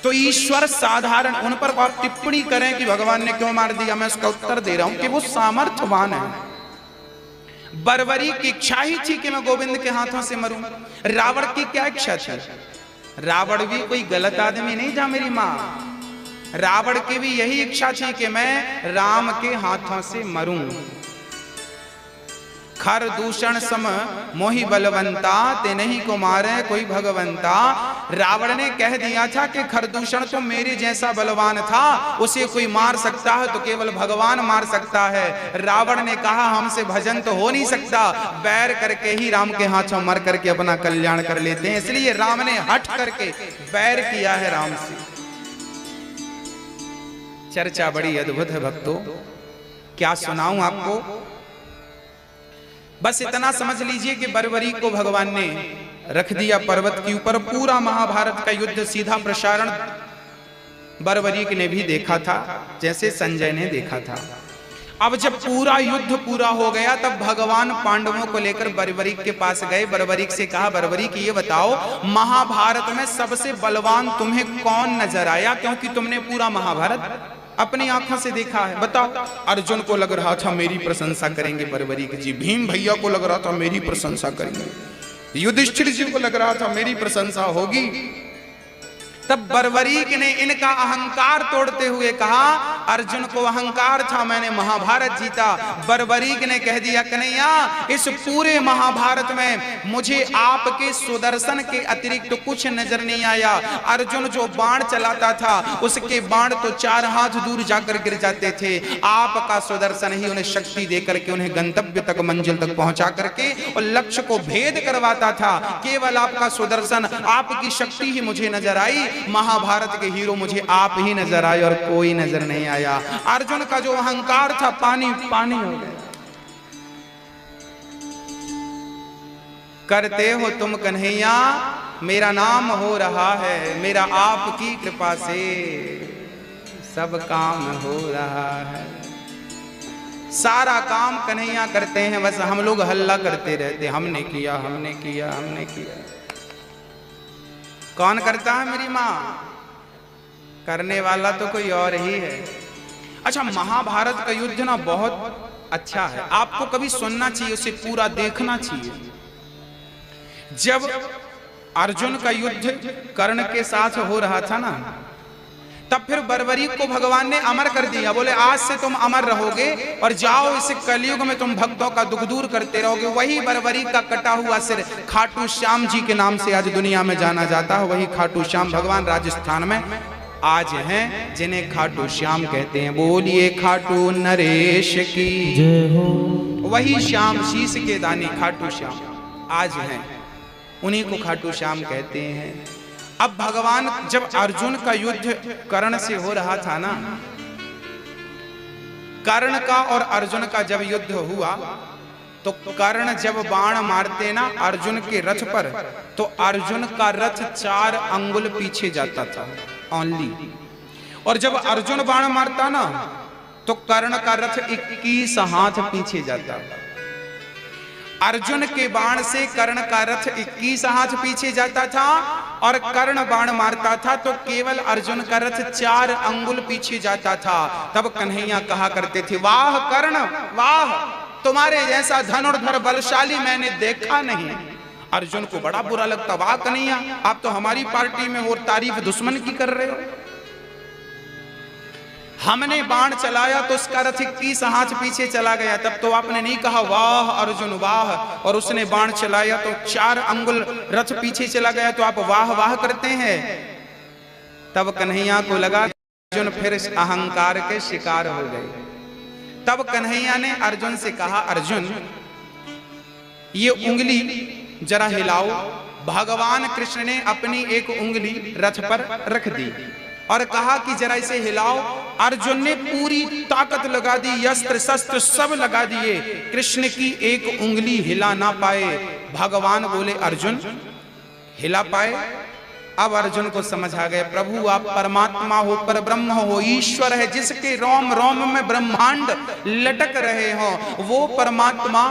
तो ईश्वर साधारण, उन पर आप टिप्पणी करें कि भगवान ने क्यों मार दिया, मैं उसका उत्तर दे रहा हूं कि वो सामर्थ्यवान है। बर्बरीक की इच्छा ही थी कि मैं गोविंद के हाथों से मरूं। रावण की क्या इच्छा थी? रावण भी कोई गलत आदमी नहीं था मेरी माँ। रावण की भी यही इच्छा थी कि मैं राम के हाथों से मरूं। खर दूषण सम मोहि बलवंता, ते नहीं को मारे कोई भगवंता। रावण ने कह दिया था कि खरदूषण तो मेरे जैसा बलवान था, उसे कोई मार सकता है तो केवल भगवान मार सकता है। रावण ने कहा, हमसे भजन तो हो नहीं सकता, बैर करके ही राम के हाथों मर करके अपना कल्याण कर लेते हैं। इसलिए राम ने हट करके बैर किया है राम से। चर्चा बड़ी अद्भुत है भक्तों, क्या सुनाऊं आपको। बस इतना समझ लीजिए कि बर्बरीक को भगवान ने रख दिया पर्वत के ऊपर। पूरा महाभारत का युद्ध सीधा प्रसारण बर्बरीक ने भी देखा था, जैसे संजय ने देखा था। अब जब पूरा युद्ध पूरा हो गया तब भगवान पांडवों को लेकर बर्बरीक के पास गए। बर्बरीक से कहा, बर्बरीक ये बताओ, महाभारत में सबसे बलवान तुम्हें कौन नजर आया? क्योंकि तुमने पूरा महाभारत अपनी आंखों से देखा है। बताओ। अर्जुन को लग रहा था मेरी प्रशंसा करेंगे बर्बरीक जी, भीम भैया को लग रहा था मेरी प्रशंसा करेंगे, युधिष्ठिर जी को लग रहा था मेरी प्रशंसा होगी, तब बर्बरीक ने इनका अहंकार तोड़ते हुए कहा, अर्जुन को अहंकार था मैंने महाभारत जीता। बर्बरीक ने कह दिया, कन्हैया इस पूरे महाभारत में मुझे आपके सुदर्शन के अतिरिक्त तो कुछ नजर नहीं आया। अर्जुन जो बाण चलाता था उसके बाण तो 4 हाथ दूर जाकर गिर जाते थे, आपका सुदर्शन ही उन्हें शक्ति देकर के उन्हें गंतव्य तक मंजिल तक पहुंचा करके और लक्ष्य को भेद करवाता था। केवल आपका सुदर्शन, आपकी शक्ति ही मुझे नजर आई। महाभारत के हीरो मुझे आप ही नजर आए और कोई नजर नहीं आया। अर्जुन का जो अहंकार था पानी पानी हो गया। करते हो तुम कन्हैया, मेरा नाम हो रहा है, मेरा आपकी कृपा से सब काम हो रहा है। सारा काम कन्हैया करते हैं, बस हम लोग हल्ला करते रहते, हमने किया हमने किया हमने किया। कौन करता है मेरी माँ? करने वाला तो कोई और ही है। अच्छा, महाभारत का युद्ध ना बहुत अच्छा है, आपको कभी सुनना चाहिए, उसे पूरा देखना चाहिए। जब अर्जुन का युद्ध कर्ण के साथ हो रहा था ना, तब फिर बर्बरीक को भगवान ने अमर कर दिया। बोले आज से तुम अमर रहोगे और जाओ इस कलयुग में तुम भक्तों का दुख दूर करते रहोगे। वही बर्बरीक का कटा हुआ सिर खाटू श्याम जी के नाम से आज दुनिया में जाना जाता है। वही खाटू श्याम भगवान राजस्थान में आज हैं, जिन्हें खाटू श्याम कहते हैं। बोलिए खाटू नरेश की जय हो। वही श्याम शीश के दानी खाटू श्याम आज हैं, उन्हीं को खाटू श्याम कहते हैं। अब भगवान, जब अर्जुन का युद्ध कर्ण से हो रहा था ना, कर्ण का और अर्जुन का जब युद्ध हुआ तो कर्ण जब बाण मारते ना अर्जुन के रथ पर, तो अर्जुन का रथ 4 अंगुल पीछे जाता था ओनली। और जब अर्जुन बाण मारता ना तो कर्ण का रथ 21 हाथ पीछे जाता। अर्जुन के बाण से कर्ण का रथ 21 हाथ पीछे जाता था और कर्ण बाण मारता था तो केवल अर्जुन का रथ 4 अंगुल पीछे जाता था। तब कन्हैया कहा करते थे, वाह कर्ण वाह, तुम्हारे जैसा धनुर्धर बलशाली मैंने देखा नहीं। अर्जुन को बड़ा बुरा लगता, वाह कन्हैया आप तो हमारी पार्टी में और तारीफ दुश्मन की कर रहे हो। हमने बाण चलाया तो उसका रथ 21 हाथ पीछे चला गया, तब तो आपने नहीं कहा वाह अर्जुन वाह, और उसने बाण चलाया तो 4 अंगुल रथ पीछे चला गया तो आप वाह वाह करते हैं। तब कन्हैया को लगा अर्जुन फिर इस अहंकार के शिकार हो गए। तब कन्हैया ने अर्जुन से कहा, अर्जुन ये उंगली जरा हिलाओ। भगवान कृष्ण ने अपनी एक उंगली रथ पर रख दी और कहा कि जरा इसे हिलाओ। अर्जुन ने पूरी ताकत लगा दी, अस्त्र शस्त्र सब लगा दिए, कृष्ण की एक उंगली हिला ना पाए। भगवान बोले अर्जुन हिला पाए। अब अर्जुन को समझ आ गया, प्रभु आप परमात्मा हो, पर ब्रह्म हो, ईश्वर है, जिसके रोम रोम में ब्रह्मांड लटक रहे हो, वो परमात्मा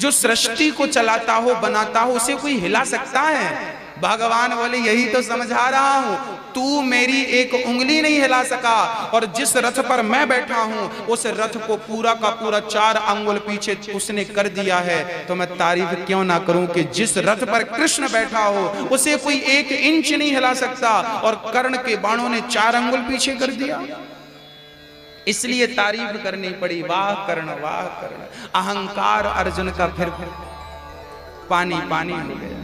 जो सृष्टि को चलाता हो बनाता हो, उसे कोई हिला सकता है? भगवान बोले यही तो समझा रहा हूं, तू मेरी एक उंगली नहीं हिला सका और जिस रथ पर मैं बैठा हूं उस रथ को पूरा का पूरा 4 अंगुल पीछे उसने कर दिया है। तो मैं तारीफ क्यों ना करूं कि जिस रथ पर कृष्ण बैठा हो उसे कोई 1 इंच नहीं हिला सकता और कर्ण के बाणों ने 4 अंगुल पीछे कर दिया। इसलिए तारीफ करनी पड़ी, वाह कर्ण वाह कर्ण। अहंकार अर्जुन का फिर पानी पानी हो गया।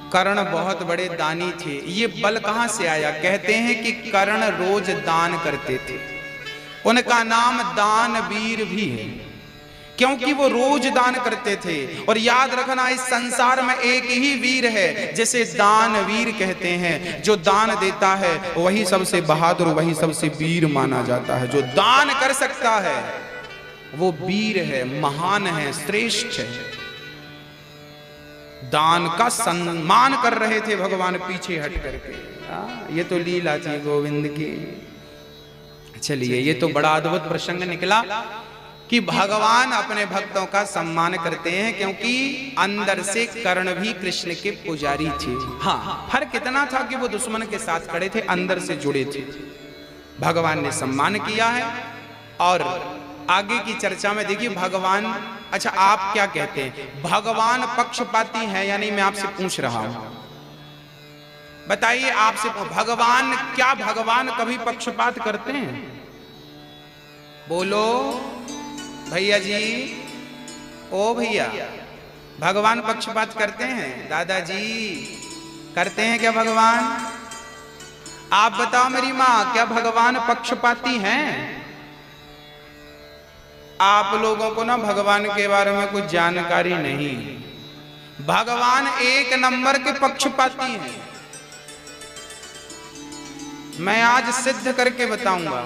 कर्ण बहुत बड़े दानी थे। ये बल कहां से आया? कहते हैं कि कर्ण रोज दान करते थे, उनका नाम दानवीर भी है क्योंकि वो रोज दान करते थे। और याद रखना इस संसार में एक ही वीर है जिसे दानवीर कहते हैं। जो दान देता है वही सबसे बहादुर, वही सबसे वीर माना जाता है। जो दान कर सकता है वो वीर है, महान है, श्रेष्ठ है। दान का सम्मान कर रहे थे भगवान पीछे हट करके। ये तो लीला थी गोविंद की। चलिए, ये तो बड़ा अद्भुत प्रसंग निकला कि भगवान अपने भक्तों का सम्मान करते हैं, क्योंकि अंदर से कर्ण भी कृष्ण के पुजारी थे। हाँ, फर्क इतना था कि वो दुश्मन के साथ खड़े थे, अंदर से जुड़े थे। भगवान ने सम्मान किया है। और आगे की चर्चा में देखिए, भगवान अच्छा आप क्या कहते हैं, भगवान पक्षपाती है या नहीं? मैं आपसे पूछ रहा हूं, बताइए आपसे। भगवान, क्या भगवान कभी पक्षपात करते हैं? बोलो भैया जी, ओ भैया, भगवान पक्षपात करते हैं? दादाजी करते हैं क्या भगवान? आप बताओ मेरी माँ, क्या भगवान पक्षपाती हैं? आप लोगों को ना भगवान के बारे में कुछ जानकारी नहीं। भगवान एक नंबर के पक्षपाती हैं। मैं आज सिद्ध करके बताऊंगा,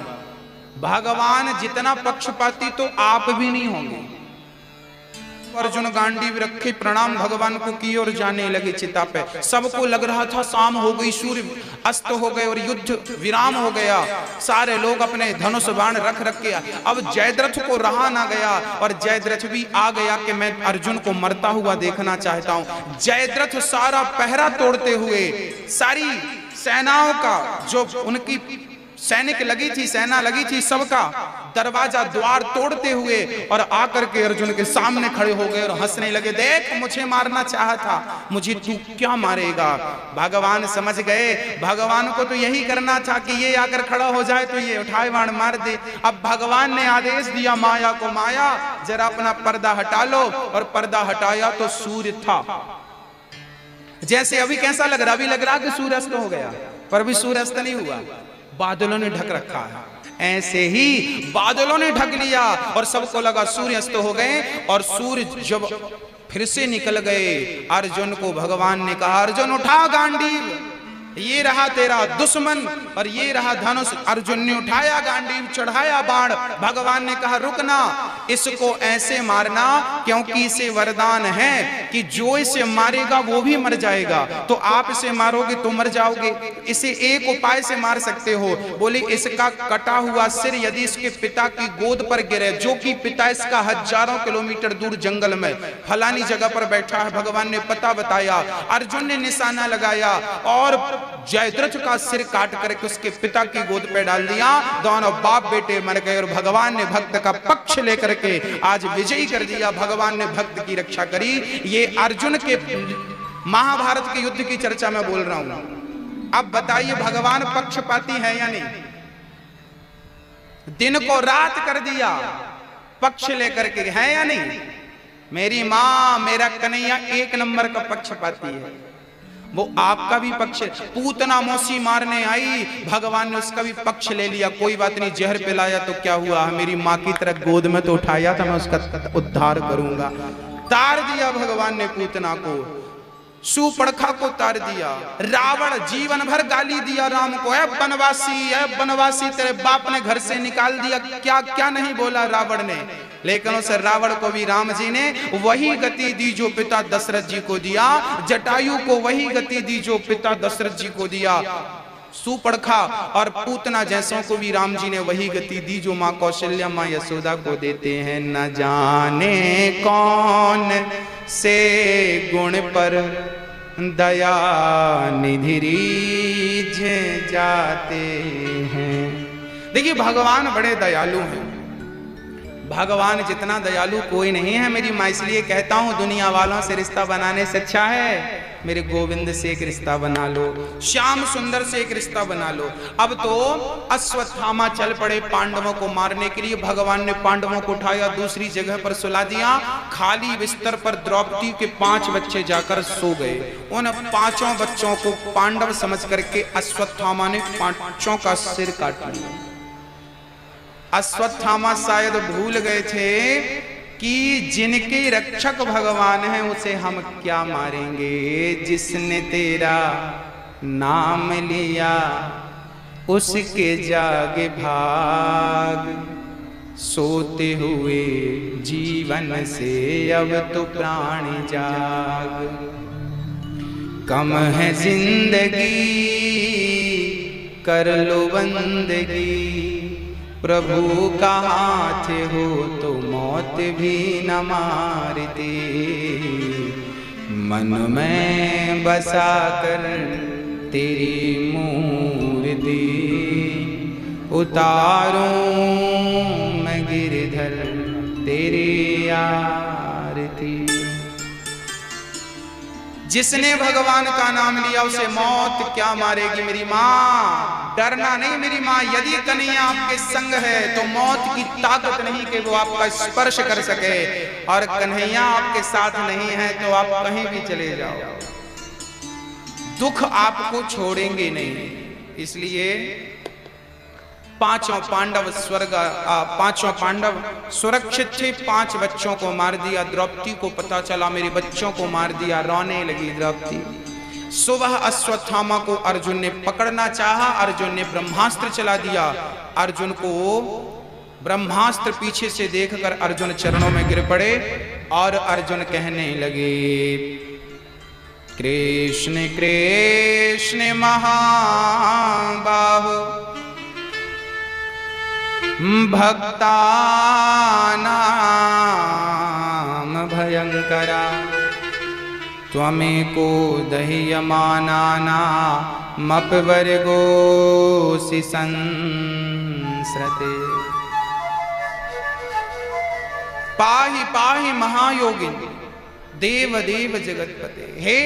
भगवान जितना पक्षपाती तो आप भी नहीं होंगे। अर्जुन गांडीव रखे, प्रणाम भगवान को किए और जाने लगे चिता पे। सबको लग रहा था शाम हो गई, सूर्य अस्त हो गए और युद्ध विराम हो गया। सारे लोग अपने धनुष बाण रख के, अब जयद्रथ को रहा ना गया और जयद्रथ भी आ गया कि मैं अर्जुन को मरता हुआ देखना चाहता हूं। जयद्रथ सारा पहरा तोड़ते हुए, सारी सेनाओं का जो उनकी सैनिक लगी थी, सेना लगी थी, सबका दरवाजा द्वार तोड़ते हुए और आकर के अर्जुन के सामने खड़े हो गए और हंसने लगे। देख, मुझे मारना चाहा था, मुझे तू क्या मारेगा? भगवान समझ गए, भगवान को तो यही करना था कि ये आकर खड़ा हो जाए तो ये उठाए बाण मार दे। अब भगवान ने आदेश दिया माया को, माया जरा अपना पर्दा हटा लो, और पर्दा हटाया तो सूर्य था। जैसे अभी कैसा लग रहा? अभी लग रहा कि सूर्य अस्त हो गया, पर अभी सूर्य अस्त नहीं हुआ, बादलों ने ढक रखा है। ऐसे ही बादलों ने ढक लिया और सबको लगा सूर्य अस्त हो गए। और सूर्य जब फिर से निकल गए, अर्जुन को भगवान ने कहा, अर्जुन उठा गांडीव, ये रहा तेरा दुश्मन और ये रहा धनुष। अर्जुन ने उठाया गांडीव, चढ़ाया बाण। भगवान ने कहा, रुकना, इसको ऐसे मारना क्योंकि इसे वरदान है कि जो इसे मारेगा वो भी मर जाएगा। तो आप इसे मारोगे तो मर जाओगे, इसे एक उपाय से मार सकते हो। बोले, इसका कटा हुआ सिर यदि इसके पिता की गोद पर गिरे, जो कि पिता इसका हजारों किलोमीटर दूर जंगल में फलानी जगह पर बैठा है, भगवान ने पता बताया। अर्जुन ने निशाना लगाया और जयद्रथ का सिर काट करके उसके पिता की गोद पे डाल दिया। दोनों बाप बेटे मर गए और भगवान ने भक्त का पक्ष लेकर के आज विजयी कर दिया। भगवान ने भक्त की रक्षा करी। ये अर्जुन के महाभारत के युद्ध की चर्चा में बोल रहा हूं। अब बताइए, भगवान पक्षपाती है या नहीं? दिन को रात कर दिया पक्ष लेकर के, है या नहीं? मेरी मां, मेरा कन्हैया एक नंबर का पक्षपाती है। वो आपका भी पक्ष, पूतना मौसी मारने आई, भगवान ने उसका भी पक्ष ले लिया। कोई बात नहीं, जहर पिलाया तो क्या हुआ, मेरी माँ की तरह गोद में तो उठाया था, मैं उसका उद्धार करूंगा। तार दिया भगवान ने पूतना को, सुपड़खा को तार दिया। रावण जीवन भर गाली दिया राम को, ऐ बनवासी, तेरे बाप ने घर से निकाल दिया। क्या क्या नहीं बोला रावण ने, लेकिन उस रावण को भी राम जी ने वही गति दी जो पिता दशरथ जी को दिया। जटायु को वही गति दी जो पिता दशरथ जी को दिया। सुपड़खा और पूतना जैसों को भी राम जी ने वही गति दी जो माँ कौशल्या, माँ यशोदा को देते हैं। न जाने कौन से गुण पर दया निधि रीझ जाते हैं। देखिए, भगवान बड़े दयालु हैं। भगवान जितना दयालु कोई नहीं है मेरी माँ, इसलिए कहता हूं, दुनिया वालों से रिश्ता बनाने से अच्छा है मेरे गोविंद से एक रिश्ता बना लो, श्याम सुंदर से एक रिश्ता बना लो। अब तो अश्वत्थामा चल पड़े पांडवों को मारने के लिए। भगवान ने पांडवों को उठाया, दूसरी जगह पर सुला दिया। खाली बिस्तर पर द्रौपदी के 5 बच्चे जाकर सो गए। उन 5 बच्चों को पांडव समझ करके अश्वत्थामा ने 5 का सिर काट लिया। अश्वत्थामा शायद भूल गए थे कि जिनके रक्षक भगवान हैं उसे हम क्या मारेंगे। जिसने तेरा नाम लिया उसके जागे भाग, सोते हुए जीवन से अब तो प्राण जाग। कम है जिंदगी कर लो बंदगी, प्रभु का हाथ हो तो मौत भी न मारते। मन में बसा कर तेरी मूर्ति, उतारूं मैं गिरधर तेरे आरती। जिसने भगवान का नाम लिया उसे मौत क्या मारेगी मेरी माँ। डरना नहीं मेरी माँ, यदि कन्हैया आपके संग है तो मौत की ताकत नहीं कि वो आपका स्पर्श कर सके, और कन्हैया आपके साथ नहीं है तो आप कहीं भी चले जाओ, दुख आपको छोड़ेंगे नहीं। इसलिए पांचों पांडव सुरक्षित थे, 5 बच्चों को मार दिया। द्रौपदी को पता चला मेरे बच्चों को मार दिया, रोने लगी द्रौपदी। सुबह अश्वत्थामा को अर्जुन ने पकड़ना चाहा, अर्जुन ने ब्रह्मास्त्र चला दिया। अर्जुन को ब्रह्मास्त्र पीछे से देखकर अर्जुन चरणों में गिर पड़े और अर्जुन कहने लगे, कृष्ण कृष्ण महाबाहो भक्तानां भयंकरा त्वमेको दह्यमानानामपवर्गोऽसि संस्रते। पाहि पाहि महायोगिनी देव देव जगतपते। हे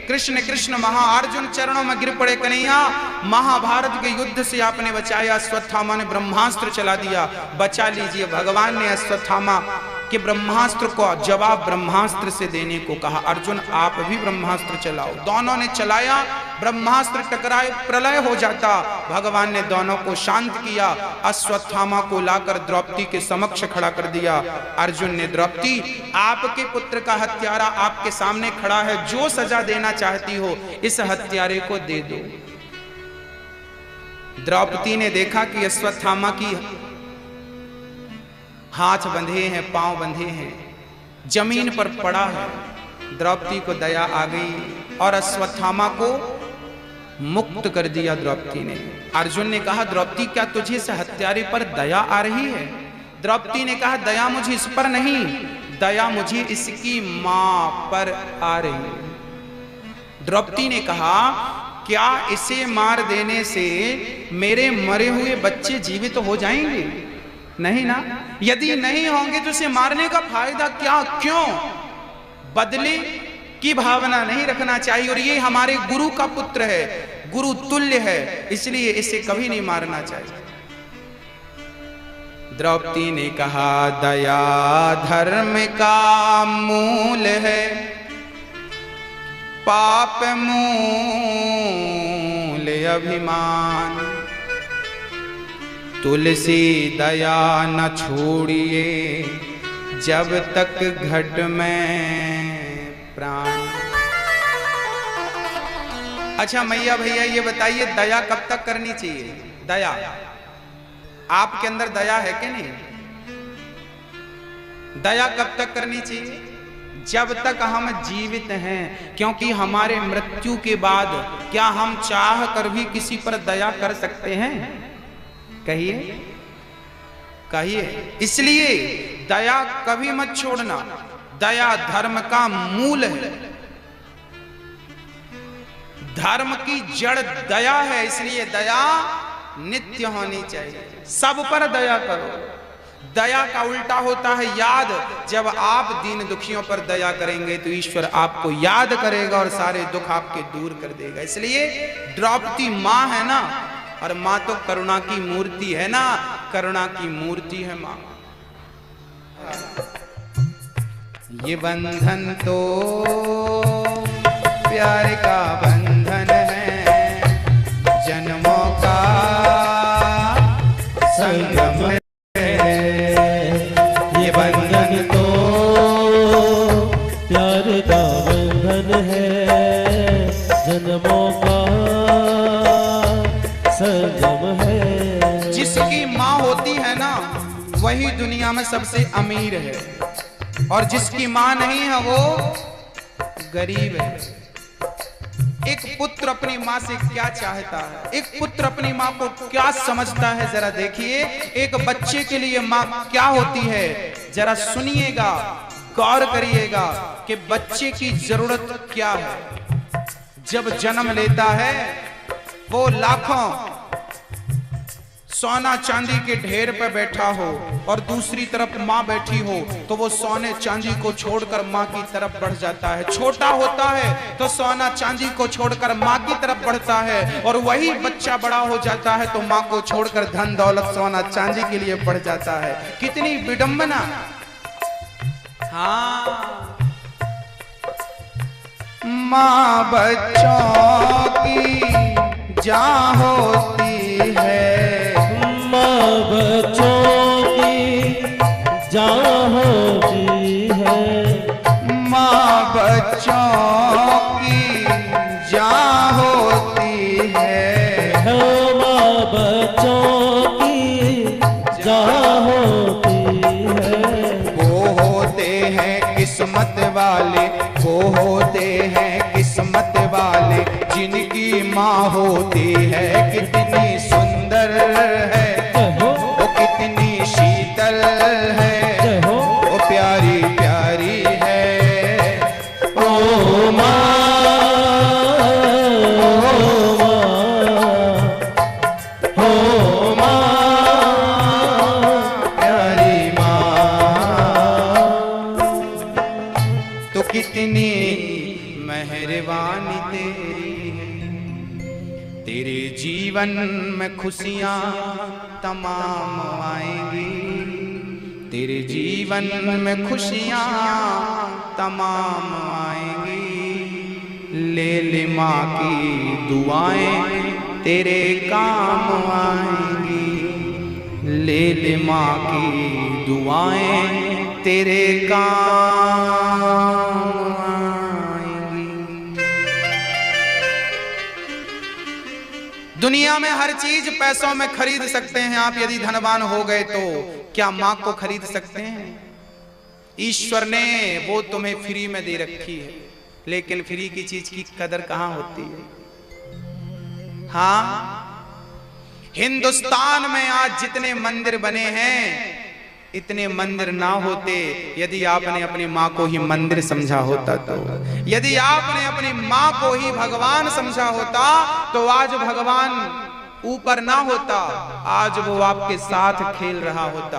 कृष्ण कृष्ण महा, अर्जुन चरणों में गिर पड़े, कन्हैया महाभारत के युद्ध से आपने बचाया, अश्वत्थामा ने ब्रह्मास्त्र चला दिया, बचा लीजिए। भगवान ने अश्वत्थामा के ब्रह्मास्त्र को जवाब ब्रह्मास्त्र से देने को कहा, अर्जुन आप भी ब्रह्मास्त्र चलाओ। दोनों ने चलाया, ब्रह्मास्त्र टकराए, प्रलय हो जाता। भगवान ने दोनों को शांत किया, अश्वत्थामा को लाकर द्रौपदी के समक्ष खड़ा कर दिया। अर्जुन ने, द्रौपदी आपके पुत्र का हत्यारा आपके सामने खड़ा है, जो सजा देना चाहती हो इस हत्यारे को दे दो। द्रौपदी ने देखा कि अश्वत्थामा की हाथ बंधे हैं, पांव बंधे हैं, जमीन पर पड़ा है। द्रौपदी को दया आ गई और अश्वत्थामा को मुक्त कर दिया द्रौपदी ने। अर्जुन ने कहा, द्रौपदी क्या तुझे इस हत्यारे पर दया आ रही है? द्रौपदी ने कहा, दया मुझे इस पर नहीं, दया मुझे इसकी मां पर आ रही है। द्रौपदी ने कहा, क्या इसे मार देने से मेरे मरे हुए बच्चे जीवित हो जाएंगे? नहीं ना, यदि नहीं होंगे तो इसे मारने का फायदा क्या? क्यों? बदले की भावना नहीं रखना चाहिए, और ये हमारे गुरु का पुत्र है, गुरु तुल्य है, इसलिए इसे कभी नहीं मारना चाहिए। द्रौपदी ने कहा, दया धर्म का मूल है, पाप मूल अभिमान, तुलसी दया न छोड़िए जब तक घट में प्राण। अच्छा मैया भैया ये बताइए, दया कब तक करनी चाहिए? दया आपके अंदर दया है कि नहीं? दया कब तक करनी चाहिए? जब तक हम जीवित हैं, क्योंकि हमारे मृत्यु के बाद क्या हम चाह कर भी किसी पर दया कर सकते हैं? कहिए कहिए। इसलिए दया कभी मत छोड़ना, दया धर्म का मूल है, धर्म की जड़ दया है, इसलिए दया नित्य होनी चाहिए। सब पर दया करो। दया का उल्टा होता है याद। जब आप दीन दुखियों पर दया करेंगे तो ईश्वर आपको याद करेगा और सारे दुख आपके दूर कर देगा। इसलिए द्रौपदी मां है ना, और मां तो करुणा की मूर्ति है ना, करुणा की मूर्ति है मां। ये बंधन तो प्यार का बंधन है, जन्मों का संगम है। ये बंधन तो प्यार का बंधन है, जन्मों का संगम है। जिसकी माँ होती है ना वही दुनिया में सबसे अमीर है, और जिसकी माँ नहीं है वो गरीब है। एक पुत्र अपनी माँ से क्या चाहता है, एक पुत्र अपनी माँ को क्या समझता है, जरा देखिए। एक बच्चे के लिए माँ क्या होती है, जरा सुनिएगा, गौर करिएगा कि बच्चे की जरूरत क्या है। जब जन्म लेता है वो लाखों सोना चांदी के ढेर पे बैठा हो और दूसरी तरफ माँ बैठी हो, तो वो सोने चांदी को छोड़कर माँ की तरफ बढ़ जाता है। छोटा होता है तो सोना चांदी को छोड़कर माँ की तरफ बढ़ता है, और वही बच्चा बड़ा हो जाता है तो माँ को छोड़कर धन दौलत सोना चांदी के लिए बढ़ जाता है। कितनी विडंबना। हाँ, माँ बच्चों की जान होती है, माँ बच्चों की जान होती है, माँ बच्चों की जान होती है, माँ बच्चों की जान होती है। वो होते हैं किस्मत वाले, वो होते हैं किस्मत वाले, जिनकी माँ होती है कितनी सुंदर है, वो कितनी शीतल है, वो प्यारी प्यारी है। ओ माँ, प्यारी माँ, तो कितनी मेहरबानी तेरी है। तेरे जीवन में खुशियाँ तमाम आएंगी, तेरे जीवन में खुशियाँ तमाम आएंगी। ले ले माँ की दुआएं तेरे काम आएंगी, ले ले माँ की दुआएं तेरे काम आएंगी। दुनिया में हर चीज पैसों में खरीद सकते हैं आप, यदि धनवान हो गए तो क्या माँ को खरीद सकते हैं? ईश्वर ने वो तुम्हें फ्री में दे रखी है, लेकिन फ्री की चीज की कदर कहाँ होती है? हाँ, हिंदुस्तान में आज जितने मंदिर बने हैं, इतने मंदिर ना होते यदि आपने अपनी माँ को ही मंदिर समझा होता तो। यदि आपने अपनी माँ को ही भगवान समझा होता तो आज भगवान ऊपर ना होता, आज वो आपके साथ खेल रहा होता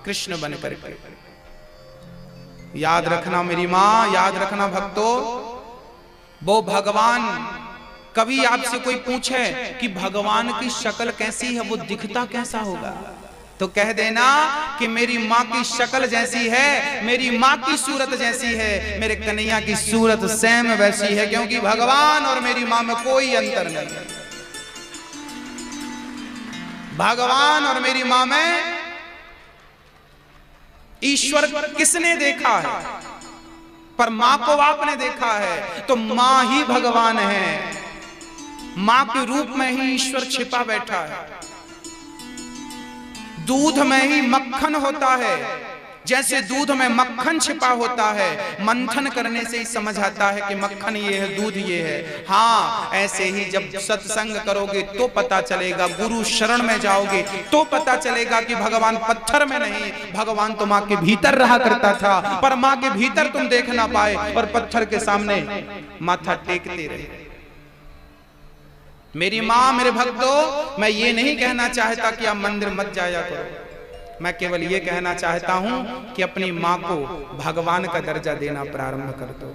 कृष्ण बन करके। याद रखना मेरी माँ, याद रखना भक्तों, वो भगवान, कभी आपसे कोई पूछे कि भगवान की शक्ल कैसी है, वो दिखता कैसा होगा, तो कह देना कि मेरी माँ की शक्ल जैसी है, मेरी माँ की सूरत जैसी है, मेरे कन्हैया की सूरत सेम वैसी है, क्योंकि भगवान और मेरी माँ में कोई अंतर नहीं है। भगवान और मेरी माँ में ईश्वर किसने देखा है? पर माँ को आपने देखा है, तो माँ ही भगवान है। माँ के रूप में ही ईश्वर छिपा बैठा है। दूध में ही मक्खन होता है, जैसे दूध में मक्खन छिपा होता है, मंथन करने से ही समझ आता है कि मक्खन ये है, दूध ये है। हाँ, ऐसे ही जब सत्संग करोगे तो पता चलेगा, गुरु शरण में जाओगे तो पता चलेगा कि भगवान पत्थर में नहीं, भगवान तो माँ के भीतर रहा करता था, पर माँ के भीतर तुम देख ना पाए और पत्थर के सामने माथा टेकते रहे। मेरी माँ, मेरे भक्तों, मैं ये नहीं कहना चाहता कि आप मंदिर मत जाया करो, मैं केवल ये कहना चाहता हूं कि अपनी माँ को भगवान का दर्जा देना प्रारंभ कर दो।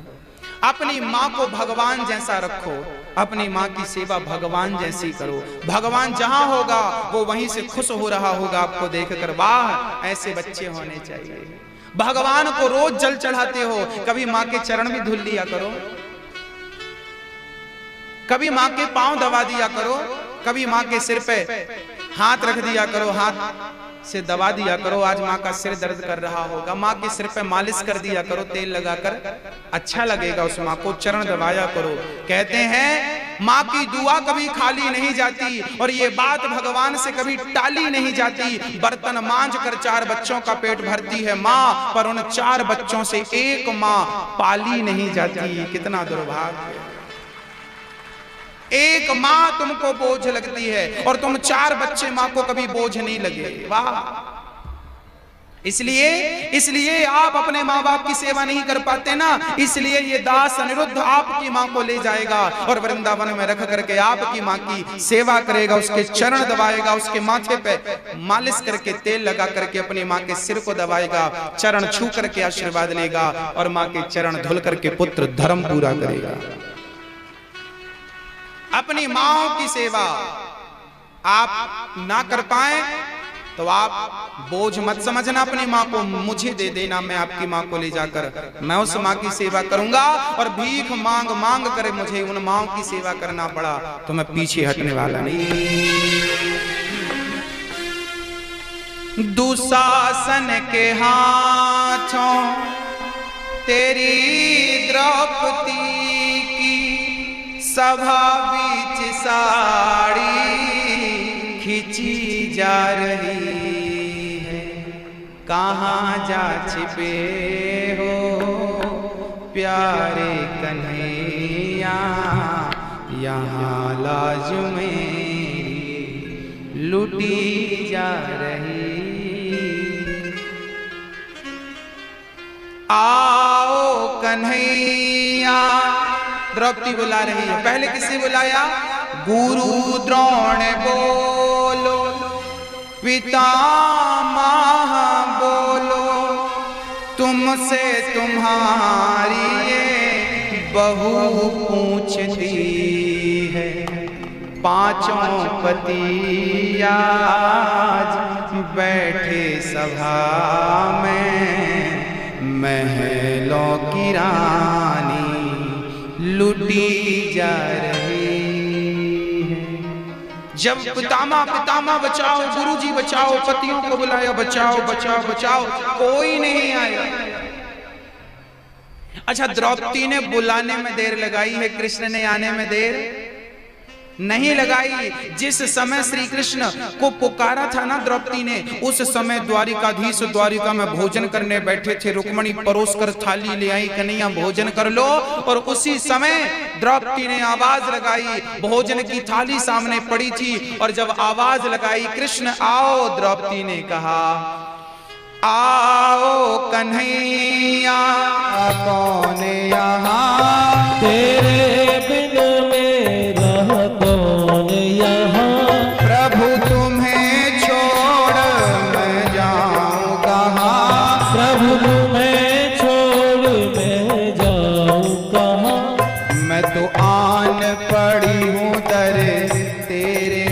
अपनी माँ को भगवान जैसा रखो, अपनी माँ की सेवा भगवान जैसी करो। भगवान जहां होगा वो वहीं से खुश हो रहा होगा आपको देखकर। वाह, ऐसे बच्चे होने चाहिए। भगवान को रोज जल चढ़ाते हो, कभी माँ के चरण भी धुल लिया करो, कभी माँ के पांव दबा दिया करो, कभी माँ के सिर पे हाथ रख दिया करो, हाथ से दबा दिया करो। आज माँ का सिर दर्द कर रहा होगा, माँ के सिर पे मालिश कर दिया करो तेल लगाकर, अच्छा लगेगा उस माँ को। चरण दबाया करो। कहते हैं माँ की दुआ कभी खाली नहीं जाती, और ये बात भगवान से कभी टाली नहीं जाती। बर्तन मांझ कर 4 बच्चों का पेट भरती है माँ, पर उन 4 बच्चों से एक माँ पाली नहीं जाती। कितना दुर्भाग्य। एक माँ तुमको बोझ लगती है और तुम 4 बच्चे माँ को कभी बोझ नहीं लगे। वाह, इसलिए आप अपने माँ बाप की सेवा नहीं कर पाते ना, इसलिए ये दास अनिरुद्ध आपकी माँ को ले जाएगा और वृंदावन में रख करके आपकी माँ की सेवा करेगा, उसके चरण दबाएगा, उसके माथे पे मालिश करके तेल लगा करके अपनी माँ के सिर को दबाएगा, चरण छू करके आशीर्वाद लेगा और माँ के चरण धुल करके पुत्र धर्म पूरा करेगा। अपनी माँ की सेवा आप ना कर पाए तो आप बोझ मत समझना अपनी माँ को, मुझे दे देना, मैं आपकी माँ को ले जाकर मैं उस माँ की सेवा करूंगा। और भीख मांग मांग करे मुझे उन माँ की सेवा करना पड़ा तो मैं पीछे हटने वाला नहीं। दुशासन के हाथों तेरी द्रौपदी की सभा बीच साड़ी खींची जा रही है, कहाँ जा छिपे हो प्यारे कन्हैया, यहाँ लाज मेरी लुटी जा रही। आओ कन्हैया, द्रौपदी बुला रही है। पहले किसे बुलाया? गुरु द्रोण बोलो, पितामह बोलो, तुमसे तुम्हारी ये बहू पूछती है, पांचों पति आज बैठे सभा में, महलों की रानी लुटी जा रही है। जब पितामह बचाओ, गुरुजी बचाओ, पतियों को बुलाया, बचाओ बचाओ बचाओ, कोई नहीं आया। अच्छा, द्रौपदी ने बुलाने में देर लगाई है, कृष्ण ने आने में देर नहीं लगाई। जिस समय श्री कृष्ण को पुकारा था ना द्रौपदी ने, उस समय द्वारिकाधीश द्वारिका में भोजन करने बैठे थे। रुक्मणी परोस कर थाली ले आई, कन्हैया भोजन कर लो। और उसी समय द्रौपदी ने आवाज लगाई, भोजन की थाली सामने पड़ी थी और जब आवाज लगाई कृष्ण आओ, द्रौपदी ने कहा आओ कन्हैया, कौन यहाँ तेरे बिन मेरा कौन यहाँ, प्रभु तुम्हें छोड़ मैं जाऊं कहाँ, प्रभु तुम्हें छोड़ मैं जाऊं कहाँ, मैं तो आन पड़ी हूँ दर तेरे,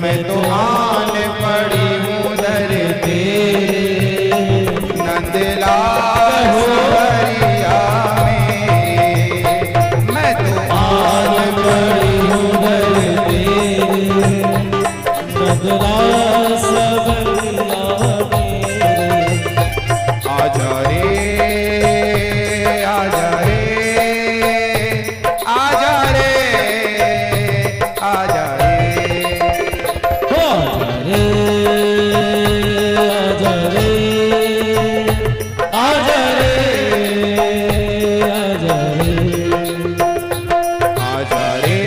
मैं तो आन पड़ी हूँ दर तेरे, नंदलाल सवरिया मेरे, मैं तो आन पड़ी हूँ दर तेरे, नंदलाल सवरिया मेरे। आजा रे आजा रे आजा रे आजा रे, हो आजा रे, आजा रे, आजा रे, आजा रे, आजा रे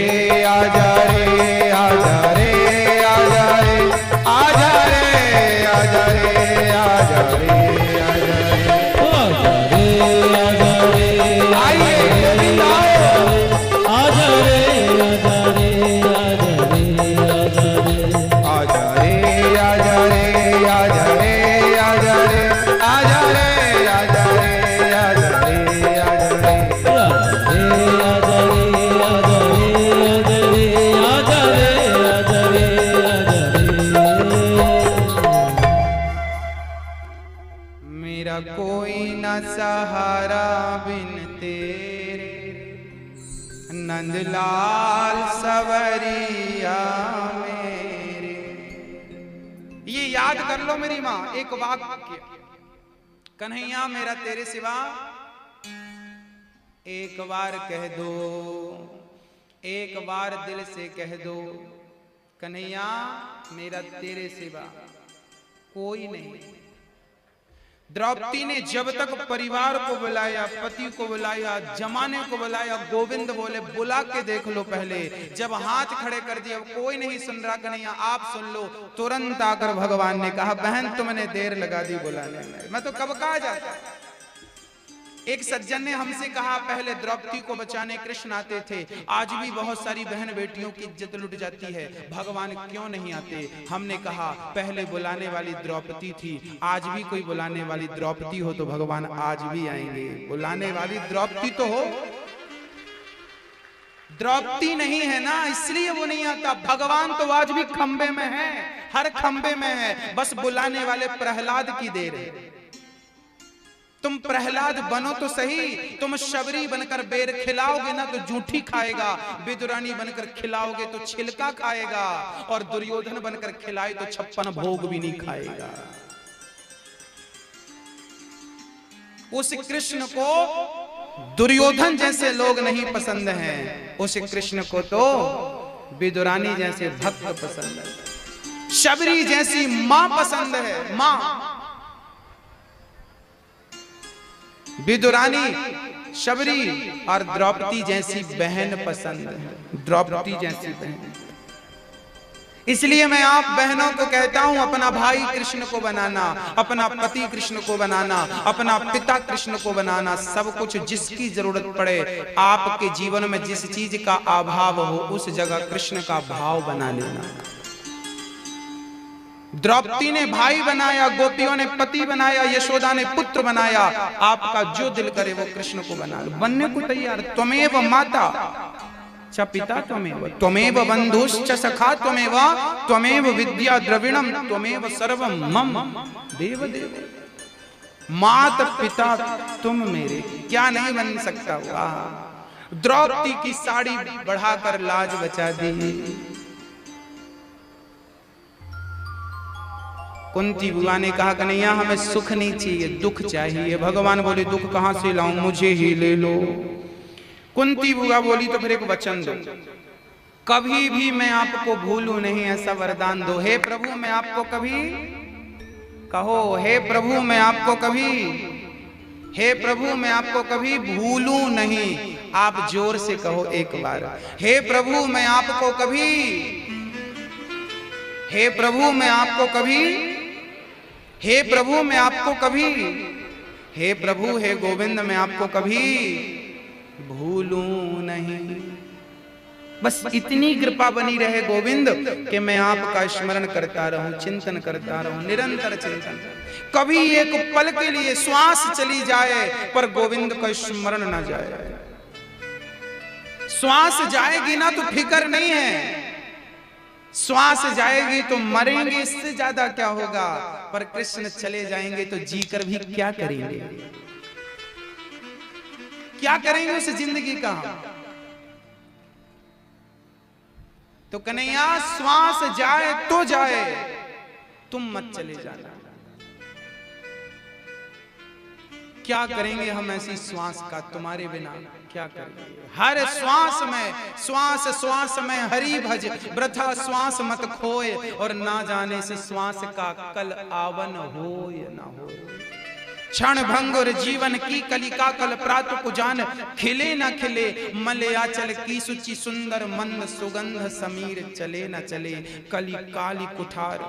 आजा रे आजा रे आजा रे आजा रे आजा रे आजा रे, हो आजा रे, आइए गोविंद आओ। आजा रे, आजा रे, आजा रे, आजा रे, आजा रे आजा रे आजा रे आजा रे आजा रे आजा रे आजा रे मेरा कोई न सहारा बिन तेरे, नंदलाल सवरिया मेरे। ये याद कर लो मेरी माँ, एक वाक्य, कन्हैया मेरा तेरे सिवा, एक बार कह दो, एक बार दिल से कह दो, कन्हैया मेरा तेरे सिवा कोई नहीं। द्रौपदी ने जब तक परिवार को बुलाया, पति को बुलाया, जमाने को बुलाया, गोविंद बोले बुला के देख लो पहले। जब हाथ खड़े कर दिया, कोई नहीं सुन रहा, कन्हैया आप सुन लो। तुरंत आकर भगवान ने कहा, बहन तुमने देर लगा दी बुलाने में, मैं तो कब कहा जाता। एक सज्जन ने हमसे कहा, पहले द्रौपदी को बचाने कृष्ण आते थे, आज भी बहुत सारी बहन बेटियों की इज्जत लुट जाती है, भगवान क्यों नहीं आते। हमने कहा, पहले बुलाने वाली द्रौपदी थी, आज भी कोई बुलाने वाली द्रौपदी हो तो भगवान आज भी आएंगे। बुलाने वाली द्रौपदी तो हो, द्रौपदी नहीं है ना, इसलिए वो नहीं आता। भगवान तो आज भी खंबे में है, हर खंबे में है, बस बुलाने वाले प्रहलाद की देर है। तुम प्रहलाद बनो तो सही, तुम शबरी बनकर बेर खिलाओगे ना तो जूठी खाएगा, विदुरानी बनकर खिलाओगे तो छिलका खाएगा, और दुर्योधन बनकर खिलाए तो 56 भोग भी नहीं खाएगा। उस कृष्ण को दुर्योधन जैसे लोग नहीं पसंद हैं, उस कृष्ण को तो विदुरानी जैसे भक्त पसंद है, शबरी जैसी मां पसंद है, मां। विदुरानी, शबरी और द्रौपदी जैसी बहन पसंद है, द्रौपदी जैसी बहन। इसलिए मैं आप बहनों को कहता हूं, अपना भाई कृष्ण को बनाना, अपना पति कृष्ण को बनाना, अपना पिता कृष्ण को बनाना, सब कुछ जिसकी जरूरत पड़े, आपके जीवन में जिस चीज का अभाव हो उस जगह कृष्ण का भाव बना लेना। द्रौपदी ने भाई बनाया, गोपियों ने पति बनाया, यशोदा ने पुत्र बनाया, आपका जो दिल करे वो कृष्ण को बना लो, बनने को तैयार। त्वमेव माता च पिता त्वमेव, त्वमेव बंधुश्च सखा त्वमेव, त्वमेव विद्या द्रविणम, त्वमेव सर्वम मम देव देव। माता पिता तुम मेरे, क्या नहीं बन सकता हुआ। द्रौपदी की साड़ी बढ़ाकर लाज बचा दी। कुंती बुआ ने कहा, कन्हैया हमें सुख नहीं चाहिए, दुख चाहिए। भगवान बोले, दुख कहां से लाऊं, मुझे ही ले लो। कुंती बुआ बोली, तो फिर एक वचन दो, कभी भी मैं आपको भूलूं नहीं, ऐसा वरदान दो। हे प्रभु मैं आपको कभी, कहो हे प्रभु मैं आपको कभी, हे प्रभु मैं आपको कभी भूलूं नहीं। आप जोर से कहो एक बार, हे प्रभु मैं आपको कभी, हे प्रभु मैं आपको कभी, हे प्रभु मैं आपको कभी, हे प्रभु हे गोविंद मैं आपको कभी भूलूं नहीं। बस इतनी कृपा बनी रहे गोविंद कि मैं आपका स्मरण करता रहूं, चिंतन करता रहूं, निरंतर चिंतन। कभी एक पल के लिए श्वास चली जाए पर गोविंद का स्मरण ना जाए। श्वास जाएगी ना तो फिक्र नहीं है, श्वास जाएगी तो मरेंगे, इससे ज्यादा क्या होगा। पर कृष्ण चले जाएंगे तो जीकर भी क्या करेंगे, क्या करेंगे उस जिंदगी का। तो कन्हैया श्वास जाए तो जाए, तुम मत चले जाना। क्या करेंगे हम ऐसी श्वास का, तुम्हारे बिना क्या करेंगे। हर श्वास में, श्वास श्वास में हरि भज, वृथा श्वास मत खोए, और ना जाने से श्वास का कल आवन हो या ना हो। क्षण भंग और जीवन की कलिका, कल प्रातः को जान खिले न खिले। मलयाचल की सुचि सुंदर मंद सुगंध, समीर चले न चले। कली काली कुठार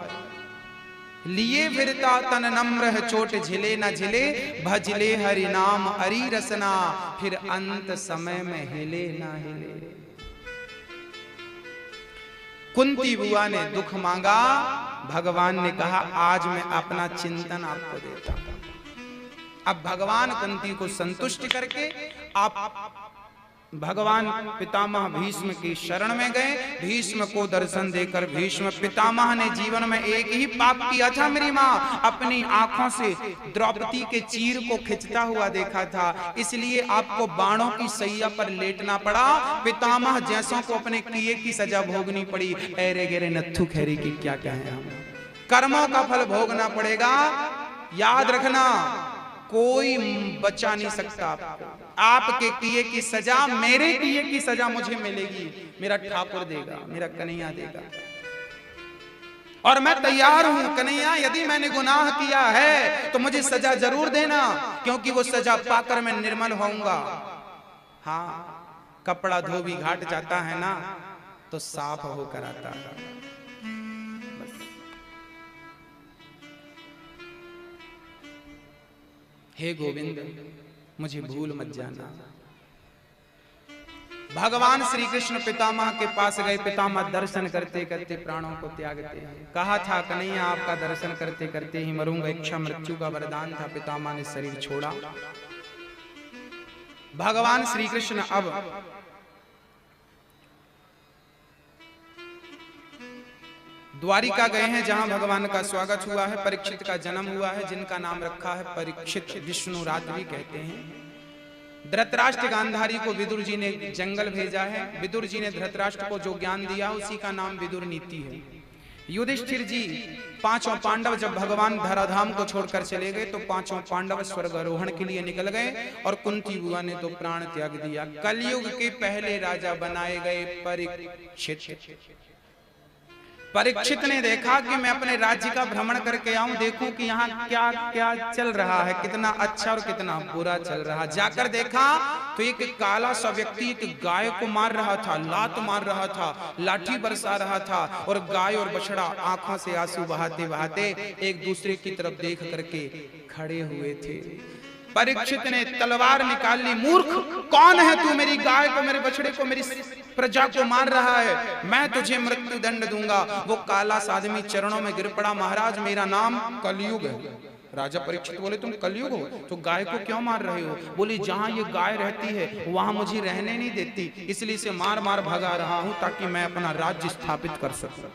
लिए फिरता तन नम्र है, चोट झिले न झिले। भजले हरि नाम हरि रसना, फिर अंत समय में हिले ना हिले। कुंती बुआ ने दुख मांगा, भगवान ने कहा आज मैं अपना चिंतन आपको देता हूं। अब भगवान कुंती को संतुष्ट करके आप भगवान पितामह भीष्म की शरण में गए। भीष्म को दर्शन देकर भीष्म पितामह ने जीवन में एक ही पाप किया था, मेरी माँ अपनी आंखों से द्रौपदी के चीर को खिंचता हुआ देखा था, इसलिए आपको बाणों की सैया पर लेटना पड़ा। पितामह जैसों को अपने किए की सजा भोगनी पड़ी। ऐरे गेरे नत्थु खैरी की क्या कहें हम, कर्मों का फल भोगना पड़ेगा। याद रखना कोई बचा नहीं सकता आपको। आपके किए की सजा, मेरे किए की सजा मुझे मिलेगी, मेरा ठाकुर देगा, मेरा कन्हैया देगा। और मैं तैयार हूं कन्हैया, यदि मैंने गुनाह किया है तो मुझे सजा जरूर देना, क्योंकि वो सजा पाकर मैं निर्मल होऊंगा। हाँ, कपड़ा धोबी घाट जाता है ना तो साफ होकर आता है। हे गोविंद, मुझे भूल मत जाना। भगवान श्री कृष्ण पितामह के पास गए। पितामह दर्शन करते करते प्राणों को त्यागते हैं। कहा था कन्हैया आपका दर्शन करते करते ही मरूंगा, इच्छा मृत्यु का वरदान था। पितामह ने शरीर छोड़ा। भगवान श्री कृष्ण अब द्वारिका गए हैं, जहां भगवान का स्वागत हुआ है, परीक्षित का जन्म हुआ है, जिनका नाम रखा है परीक्षित, विष्णु रात्रि कहते हैं। धृतराष्ट्र गांधारी को विदुर जी ने जंगल भेजा है। विदुर जी ने धृतराष्ट्र को जो ज्ञान दिया उसी का नाम विदुर नीति है। युधिष्ठिर जी, पांचों पांडव जब भगवान धराधाम को छोड़कर चले गए तो पांचों पांडव स्वर्गारोहण के लिए निकल गए और कुंती बुआ ने तो प्राण त्याग दिया। कलयुग के पहले राजा बनाए गए परीक्षित। परीक्षित ने देखा कि मैं अपने राज्य का भ्रमण करके आऊं, देखूं कि यहाँ क्या क्या चल रहा है, कितना अच्छा और कितना बुरा चल रहा। जाकर देखा तो एक काला सा व्यक्ति एक गाय को मार रहा था, लात मार रहा था, लाठी बरसा रहा था, और गाय और बछड़ा आंखों से आंसू बहाते बहाते एक दूसरे की तरफ देख करके खड़े हुए थे। परीक्षित ने तलवार निकाल ली। मूर्ख, कौन है तू? मेरी गाय को, मेरे बछड़े को, मेरी प्रजा को मार रहा है, मैं तुझे मृत्यु दंड दूंगा। वो काला सा आदमी चरणों में गिर पड़ा। महाराज, मेरा नाम कलयुग है। राजा परीक्षित बोले, तुम कलयुग हो तो गाय को क्यों मार रहे हो? बोले, जहां ये गाय रहती है वहां मुझे रहने नहीं देती, इसलिए इसे मार मार भगा रहा हूं ताकि मैं अपना राज्य स्थापित कर सकूं।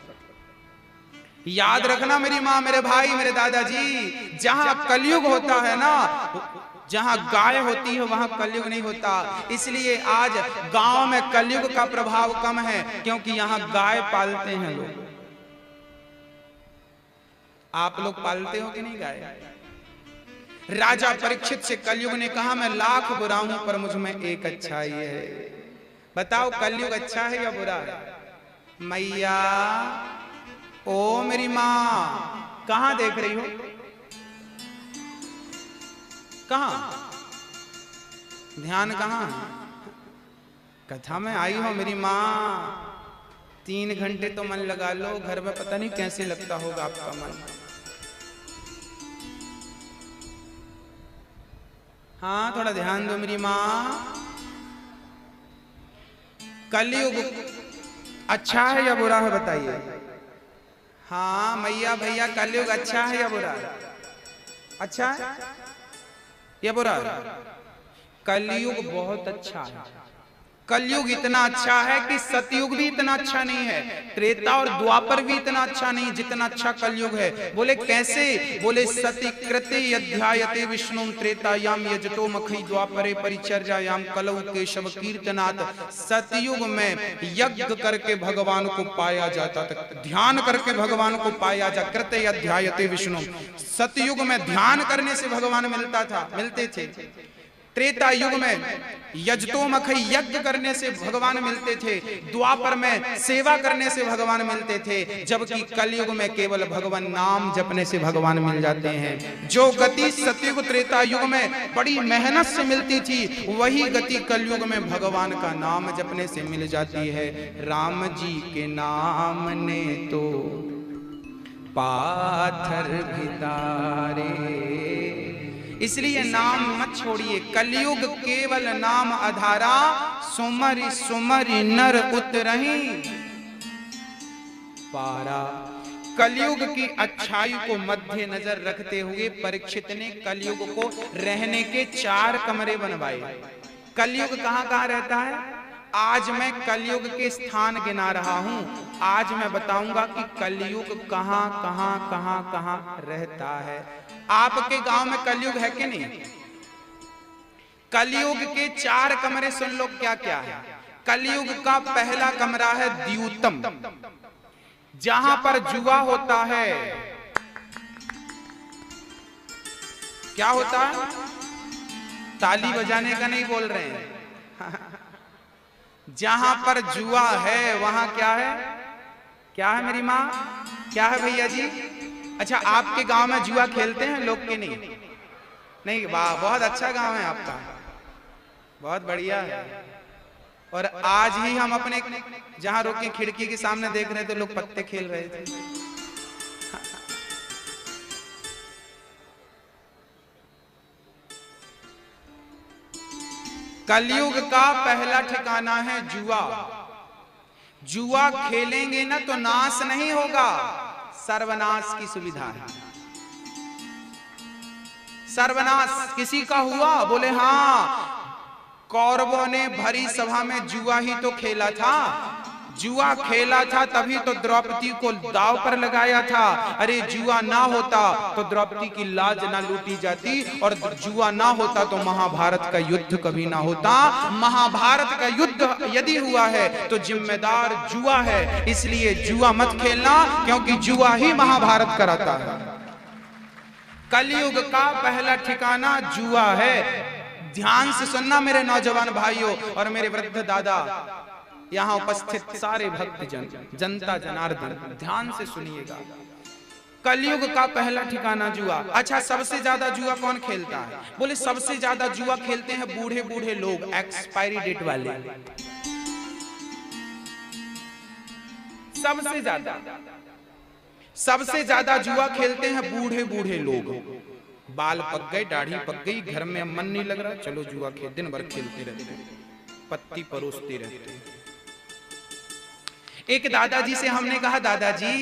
याद रखना मेरी माँ, मेरे भाई, मेरे दादाजी, जहां कलयुग होता है ना, जहां गाय होती है वहां कलयुग नहीं होता। इसलिए आज गांव में कलयुग का प्रभाव कम है, क्योंकि यहां गाय पालते हैं लोग। आप लोग पालते हो कि नहीं गाय? राजा परीक्षित से कलयुग ने कहा, मैं लाख बुरा हूं पर मुझ में एक अच्छा ही है। बताओ, कलयुग अच्छा है या बुरा है? मैया, ओ मेरी माँ, कहां देख रही हो? कहां ध्यान, कहां कथा में आई हो मेरी माँ? 3 घंटे तो मन लगा लो, घर में पता नहीं कैसे लगता होगा आपका मन। हाँ, थोड़ा ध्यान दो मेरी माँ। कलयुग अच्छा है या बुरा है बताइए? हाँ मैया, भैया, कलयुग अच्छा है या बुरा है? अच्छा है या बुरा है? कलयुग बहुत अच्छा है। कलयुग इतना अच्छा है कि सतयुग भी इतना अच्छा नहीं है, त्रेता और द्वापर भी इतना अच्छा नहीं जितना अच्छा कलयुग है। बोले कैसे? बोले सति कृते अध्यायते विष्णु त्रेतायाम यजतो मखई द्वापरे परिचर्यायाम कलौ केशव कीर्तनात्। सतयुग में यज्ञ करके भगवान को पाया जाता था, ध्यान करके भगवान को पाया जा। कृते अध्यायते विष्णु, सतयुग में ध्यान करने से भगवान मिलते थे। त्रेता युग में यजतो मखई, यज्ञ करने से भगवान मिलते थे। द्वापर में सेवा करने से भगवान मिलते थे, जबकि कलयुग में केवल भगवान नाम जपने से भगवान मिल जाते हैं। जो गति सतयुग त्रेता युग में बड़ी मेहनत से मिलती थी, वही गति कलयुग में भगवान का नाम जपने से मिल जाती है। राम जी के नाम ने तो पाथर भितारे, इसलिए नाम मत छोड़िए। कलयुग केवल नाम आधारा, सुमरि सुमरि नर उतरहि पारा। कलयुग की अच्छाई को मध्य नजर रखते हुए परीक्षित ने कलयुग को रहने के 4 कमरे बनवाए। कलयुग कहां कहां रहता है? आज मैं कलयुग के स्थान गिना रहा हूं। आज मैं बताऊंगा कि कलयुग कहां कहां कहां कहां रहता है। आपके गांव में कलयुग है कि नहीं? कलयुग के 4 कमरे सुन लो क्या क्या है। कलयुग का पहला कमरा है द्यूतम, जहां पर जुआ होता है। क्या होता है? ताली बजाने का नहीं बोल रहे हैं। जहां पर जुआ है वहां क्या है? क्या है मेरी माँ? क्या है भैया जी? अच्छा, आपके गांव में जुआ खेलते हैं लोग के नहीं? नहीं, वाह, बहुत अच्छा गांव है आपका, बहुत बढ़िया है। और आज ही हम अपने जहां रोके खिड़की के सामने देख रहे थे, लोग पत्ते खेल रहे थे। कलयुग का पहला ठिकाना है जुआ। जुआ खेलेंगे ना तो नाश नहीं होगा, सर्वनाश की सुविधा है। सर्वनाश किसी का हुआ? बोले हाँ, कौरवों ने भरी सभा में जुआ ही तो खेला था। जुआ खेला था तभी तो द्रौपदी को दांव पर लगाया था। अरे जुआ ना होता तो द्रौपदी की लाज ना लूटी जाती, और जुआ ना होता तो महाभारत का युद्ध कभी ना होता। महाभारत का युद्ध यदि हुआ है तो जिम्मेदार जुआ है, इसलिए जुआ मत खेलना, क्योंकि जुआ ही महाभारत कराता है। कलयुग का पहला ठिकाना जुआ है। ध्यान से सुनना मेरे नौजवान भाइयों और मेरे वृद्ध दादा, यहाँ उपस्थित सारे भक्तजन, जनता जनार्दन, ध्यान से सुनिएगा। कलयुग का पहला ठिकाना जुआ। अच्छा, सबसे ज्यादा जुआ कौन खेलता है? बोले सबसे ज्यादा जुआ खेलते हैं बूढ़े बूढ़े लोग, एक्सपायरी डेट वाले। सबसे ज्यादा जुआ खेलते हैं बूढ़े बूढ़े लोग। बाल पक गए, दाढ़ी पक गई, घर में मन नहीं लग रहा, चलो जुआ खेल, दिन भर खेलते रहते हैं, पत्ती परोसते रहते हैं। एक दादाजी से हमने कहा, दादाजी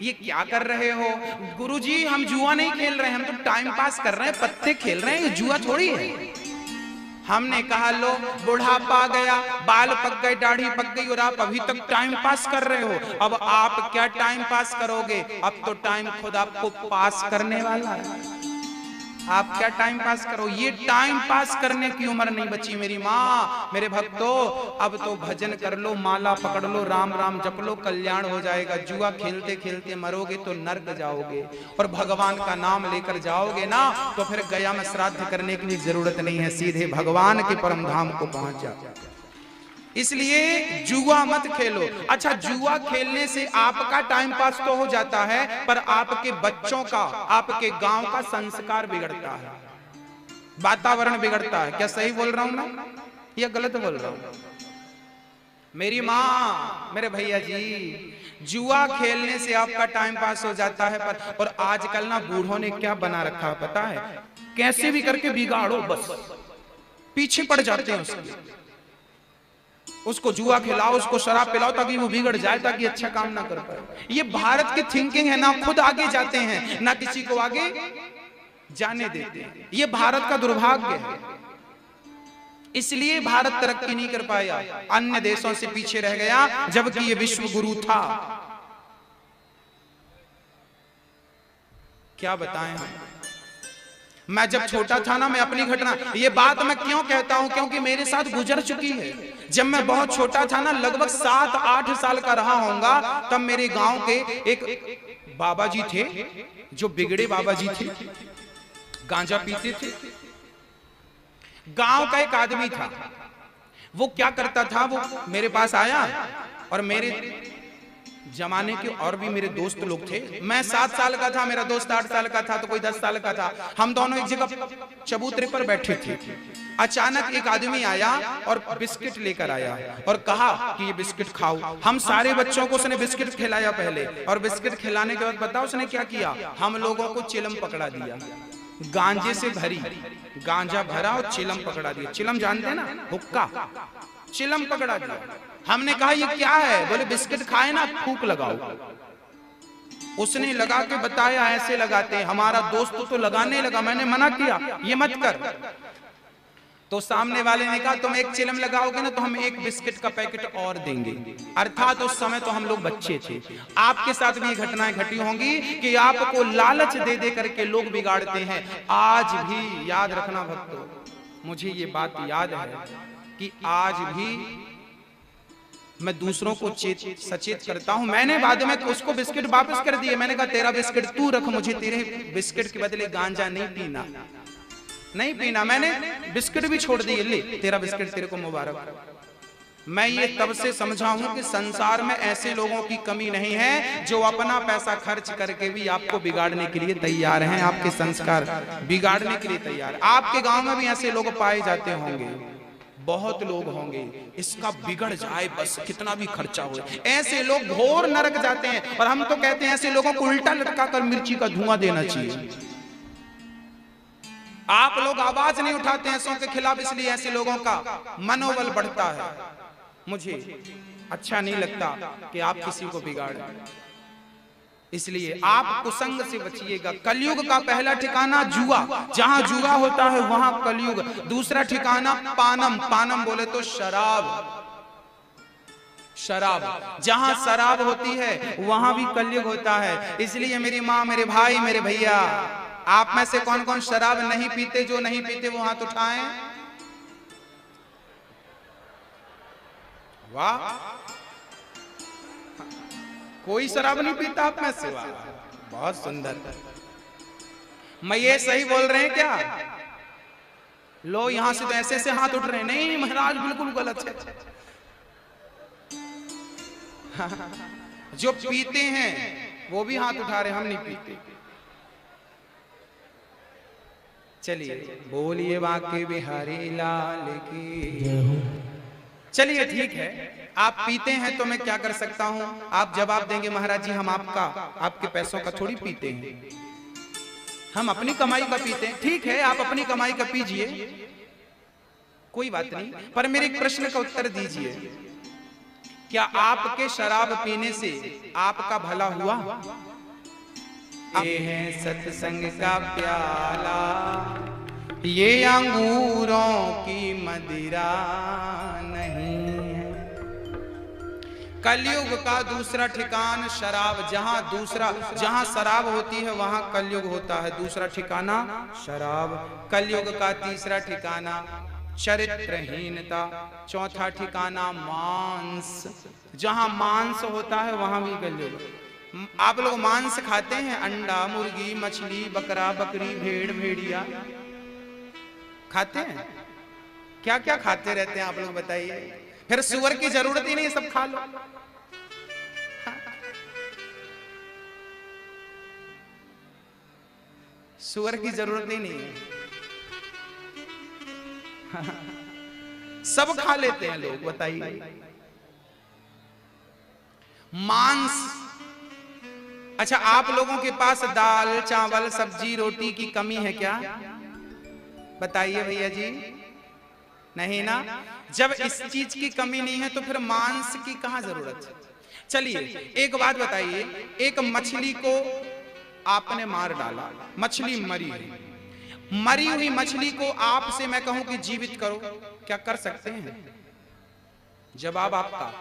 ये क्या कर रहे हो? गुरुजी हम जुआ नहीं खेल रहे हैं, हम तो टाइम पास कर रहे हैं, पत्ते खेल रहे हैं, ये जुआ थोड़ी है। हमने कहा लो, बुढ़ापा आ गया, बाल पक गए, दाढ़ी पक गई, और आप अभी तक टाइम पास कर रहे हो। अब आप क्या टाइम पास करोगे? अब तो टाइम खुद आपको पास करने वाला है। आप क्या टाइम पास करो? ये टाइम पास करने की उम्र नहीं बची मेरी माँ, मेरे भक्तों। अब तो भजन कर लो, माला पकड़ लो, राम राम जप लो, कल्याण हो जाएगा। जुआ खेलते खेलते मरोगे तो नर्क जाओगे, और भगवान का नाम लेकर जाओगे ना तो फिर गया में श्राद्ध करने की भी जरूरत नहीं है, सीधे भगवान के परम धाम को पहुंच जाओ। इसलिए जुआ मत खेलो। अच्छा, जुआ खेलने से आपका टाइम पास तो हो जाता है, पर आपके बच्चों का, आपके गांव का संस्कार बिगड़ता है, वातावरण बिगड़ता है। क्या सही बोल रहा हूं मैं या गलत बोल रहा हूं? मेरी माँ, मेरे भैया जी, जुआ खेलने से आपका टाइम पास हो जाता है, पर और आजकल ना बूढ़ों ने क्या बना रखा है पता है? कैसे भी करके बिगाड़ो, बस पीछे पड़ जाते हैं उसको जुआ खिलाओ, उसको शराब पिलाओ ताकि वो बिगड़ जाए, ताकि अच्छा काम ना कर पाए। ये भारत की थिंकिंग है ना, खुद आगे जाते हैं ना किसी को आगे जाने देते हैं। ये भारत का दुर्भाग्य है, इसलिए भारत तरक्की नहीं कर पाया, अन्य देशों से पीछे रह गया, जबकि ये विश्व गुरु था। क्या बताएं हम? मैं जब छोटा था ना, मैं अपनी घटना, ये बात मैं क्यों कहता हूं? क्योंकि मेरे साथ गुजर चुकी है। जब मैं बहुत छोटा था ना, लगभग 7-8 साल का रहा होऊंगा, तब मेरे गांव के एक बाबा जी थे, जो बिगड़े बाबा जी थे, गांजा पीते थे। गांव का एक आदमी था, वो क्या करता था, वो मेरे पास आया, और मेरे जमाने के और भी मेरे दोस्त लोग थे। मैं 7 साल का था, मेरा दोस्त 8 साल का था, तो कोई 10 साल का था। हम दोनों एक जगह चबूतरे पर बैठे थे। अचानक एक आदमी आया और बिस्किट लेकर आया और कहा कि ये बिस्किट खाओ। हम सारे बच्चों को उसने बिस्किट खिलाया पहले, और बिस्किट खिलाने के बाद बताओ उसने क्या किया? हम लोगों को चिलम पकड़ा दिया, गांजे से भरी, गांजा भरा और चिलम पकड़ा दिया। चिलम जानते हैं ना, हुक्का, चिलम पकड़ा दिया। हमने कहा ये क्या है? बोले बिस्किट खाए ना, फूंक लगाओ। उसने लगा के बताया ऐसे लगाते हैं। हमारा दोस्त तो लगाने लगा, मैंने मना किया ये मत कर। तो सामने वाले ने कहा तुम एक चिलम लगाओगे ना तो हम एक बिस्किट का पैकेट और देंगे। अर्थात उस समय तो हम लोग बच्चे थे। आपके साथ भी ये घटनाएं घटी होंगी कि आपको लालच दे दे करके लोग बिगाड़ते हैं। आज भी याद रखना भक्तों, मुझे ये बात याद है कि आज भी मैं दूसरों को सचेत करता हूं। मैंने बाद में उसको बिस्किट वापस कर दिए। मैंने कहा तेरा बिस्किट तू रख, मुझे तेरे बिस्किट के बदले गांजा नहीं पीना, नहीं पीना। मैंने बिस्किट भी छोड़ दिए, ले तेरा बिस्किट तेरे को मुबारक। मैं ये तब से समझा हूं कि संसार में ऐसे लोगों की कमी नहीं है जो अपना पैसा खर्च करके भी आपको बिगाड़ने के लिए तैयार हैं, आपके संस्कार बिगाड़ने के लिए तैयार। आपके गांव में भी ऐसे लोग पाए जाते होंगे, बहुत लोग होंगे, इसका बिगड़ जाए बस कितना भी खर्चा हो, ऐसे लोग घोर नरक जाते हैं। और हम तो कहते हैं ऐसे लोगों को उल्टा लटका कर मिर्ची का धुआं देना चाहिए। आप लोग आवाज नहीं उठाते हैं ऐसों के खिलाफ, इसलिए ऐसे लोगों का मनोबल बढ़ता है। मुझे अच्छा नहीं लगता कि आप किसी को बिगाड़ें, इसलिए आप कुसंग से बचिएगा। कलयुग का पहला ठिकाना जुआ, जहां जुआ होता है वहां कलयुग। दूसरा ठिकाना पानम, पानम बोले तो शराब, शराब, जहां शराब होती है वहां भी कलयुग होता है। इसलिए मेरी माँ, मेरे भाई, मेरे भैया, आप में से कौन कौन शराब नहीं पीते? जो नहीं पीते वो हाथ उठाएं। वाह, कोई शराब नहीं पीता आप में से? वाह, बहुत सुंदर। मैं ये सही बोल रहे हैं क्या? लो यहां से तो ऐसे ऐसे हाथ उठ रहे हैं। नहीं महाराज, बिल्कुल गलत है। जो पीते हैं वो भी हाथ उठा रहे, हम नहीं पीते। चलिए बोलिए बांके बिहारी लाल की। चलिए ठीक है, आप पीते हैं तो मैं क्या कर सकता हूं? आप जवाब देंगे महाराज जी हम आपके पैसों का थोड़ी पीते हैं, हम अपनी कमाई का पीते हैं। ठीक है, आप अपनी कमाई का पीजिए, कोई बात नहीं, पर मेरे एक प्रश्न का उत्तर दीजिए। क्या आपके शराब पीने से आपका भला हुआ? ये है सत्संग का प्याला, ये अंगूरों की मदिरा नहीं है। कलयुग का दूसरा ठिकाना शराब, जहां शराब होती है वहां कलयुग होता है। दूसरा ठिकाना शराब। कलयुग का तीसरा ठिकाना चरित्रहीनता। चौथा ठिकाना मांस, जहां मांस होता है वहां भी कलयुग। आप लोग मांस खाते हैं? अंडा, मुर्गी, मछली, बकरा, बकरी, भेड़, भेड़िया खाते हैं? क्या क्या खाते रहते हैं आप लोग बताइए? फिर सुअर की जरूरत ही नहीं, सब खा लो। सुअर की जरूरत ही नहीं है, सब खा लेते हैं लोग, बताइए। मांस, अच्छा आप लोगों के पास दाल, चावल, सब्जी, रोटी की कमी है क्या? बताइए भैया जी। नहीं ना? जब इस चीज की कमी नहीं है तो फिर मांस की कहां जरूरत है? चलिए एक बात बताइए, एक मछली को आपने मार डाला, मछली मरी है, मरी हुई मछली को आपसे मैं कहूं कि जीवित करो, क्या कर सकते हैं? जवाब आपका।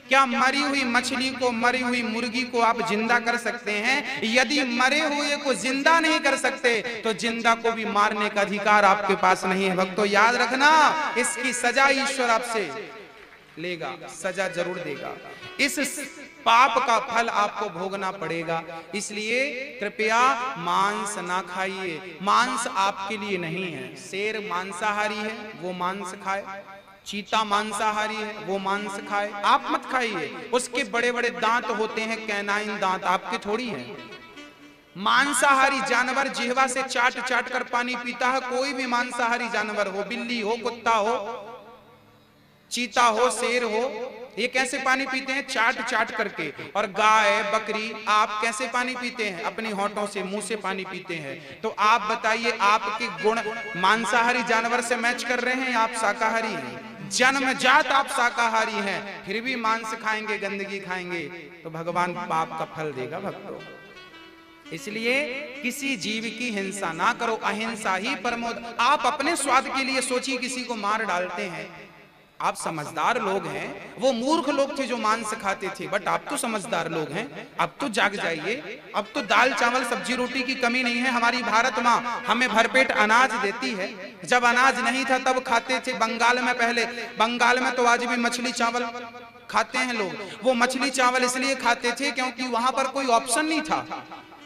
क्या मरी हुई मछली को, मरी हुई मुर्गी को आप जिंदा कर सकते हैं? यदि मरे हुए को जिंदा नहीं कर सकते तो जिंदा को भी मारने का अधिकार आपके पास नहीं है। भक्तों याद रखना, इसकी सजा ईश्वर आपसे लेगा, सजा जरूर देगा। इस पाप का फल आपको भोगना पड़ेगा। इसलिए कृपया मांस ना खाइए, मांस आपके लिए नहीं है। शेर मांसाहारी है, वो मांस खाए। चीता मांसाहारी है, वो मांस खाए, आप मत खाइए। उसके बड़े बड़े दांत होते हैं, कैनाइन दांत, आपके थोड़ी हैं। मांसाहारी जानवर जिह्वा से चाट चाट कर पानी पीता है। कोई भी मांसाहारी जानवर हो, बिल्ली हो, कुत्ता हो, चीता हो, शेर हो, ये कैसे पानी पीते हैं? चाट चाट करके। और गाय, बकरी, आप कैसे पानी पीते हैं? अपनी होंठों से, मुंह से पानी पीते हैं। तो आप बताइए, आपके गुण मांसाहारी जानवर से मैच कर रहे हैं या आप शाकाहारी हैं? जन्मजात आप शाकाहारी हैं, फिर भी मांस खाएंगे, गंदगी खाएंगे, तो भगवान पाप का फल देगा भक्तों। इसलिए किसी जीव की हिंसा ना करो, अहिंसा ही परमो। आप अपने स्वाद के लिए सोचिए, किसी को मार डालते हैं। आप समझदार लोग हैं, वो मूर्ख लोग थे जो मांस खाते थे, बट आप तो समझदार लोग हैं। अब तो जाग जाइए, अब तो दाल चावल सब्जी रोटी की कमी नहीं है। हमारी भारत माँ हमें भरपेट अनाज देती है। जब अनाज नहीं था तब खाते थे। बंगाल में पहले, बंगाल में तो आज भी मछली चावल खाते हैं लोग। वो मछली चावल इसलिए खाते थे क्योंकि वहां पर कोई ऑप्शन नहीं था,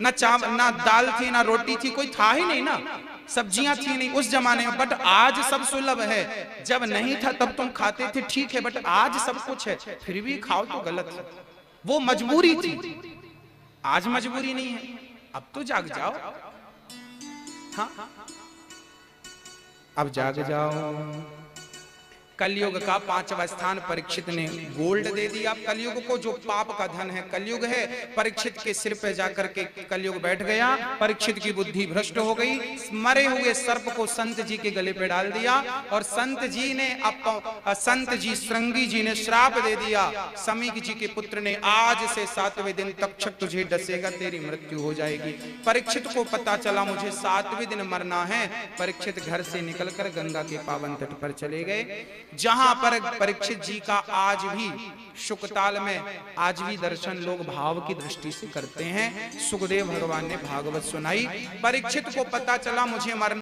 ना चावल, ना दाल थी, ना रोटी थी, कोई था ही नहीं ना। सब्जियां थी नहीं उस जमाने में, बट आज सब सुलभ है। जब नहीं था तब तुम खाते थे, ठीक है, बट आज सब कुछ है फिर भी खाओ तो गलत है। वो मजबूरी थी, आज मजबूरी नहीं है। अब तो जाग जाओ, हाँ अब जाग जाओ। कलयुग का 5वां स्थान परीक्षित ने गोल्ड दे दिया। कलयुग को जो पाप का धन है कलयुग है, परीक्षित के सिर पे जाकर के कलयुग बैठ गया। परीक्षित की बुद्धि भ्रष्ट हो गई। मरे हुए सर्प को संत जी के गले पे डाल दिया और संत जी श्रृंगी जी ने श्राप दे दिया। समीक जी के पुत्र ने, आज से 7वें दिन तक्षक तुझे डसेगा, तेरी मृत्यु हो जाएगी। परीक्षित को पता चला मुझे 7वें दिन मरना है। परीक्षित घर से निकलकर गंगा के पावन तट पर चले गए, जहां पर परीक्षित जी का आज भी शुकताल में आज भी दर्शन लोग भाव की दृष्टि से करते हैं। सुखदेव भगवान ने भागवत सुनाई। परीक्षित को पता चला मुझे मरना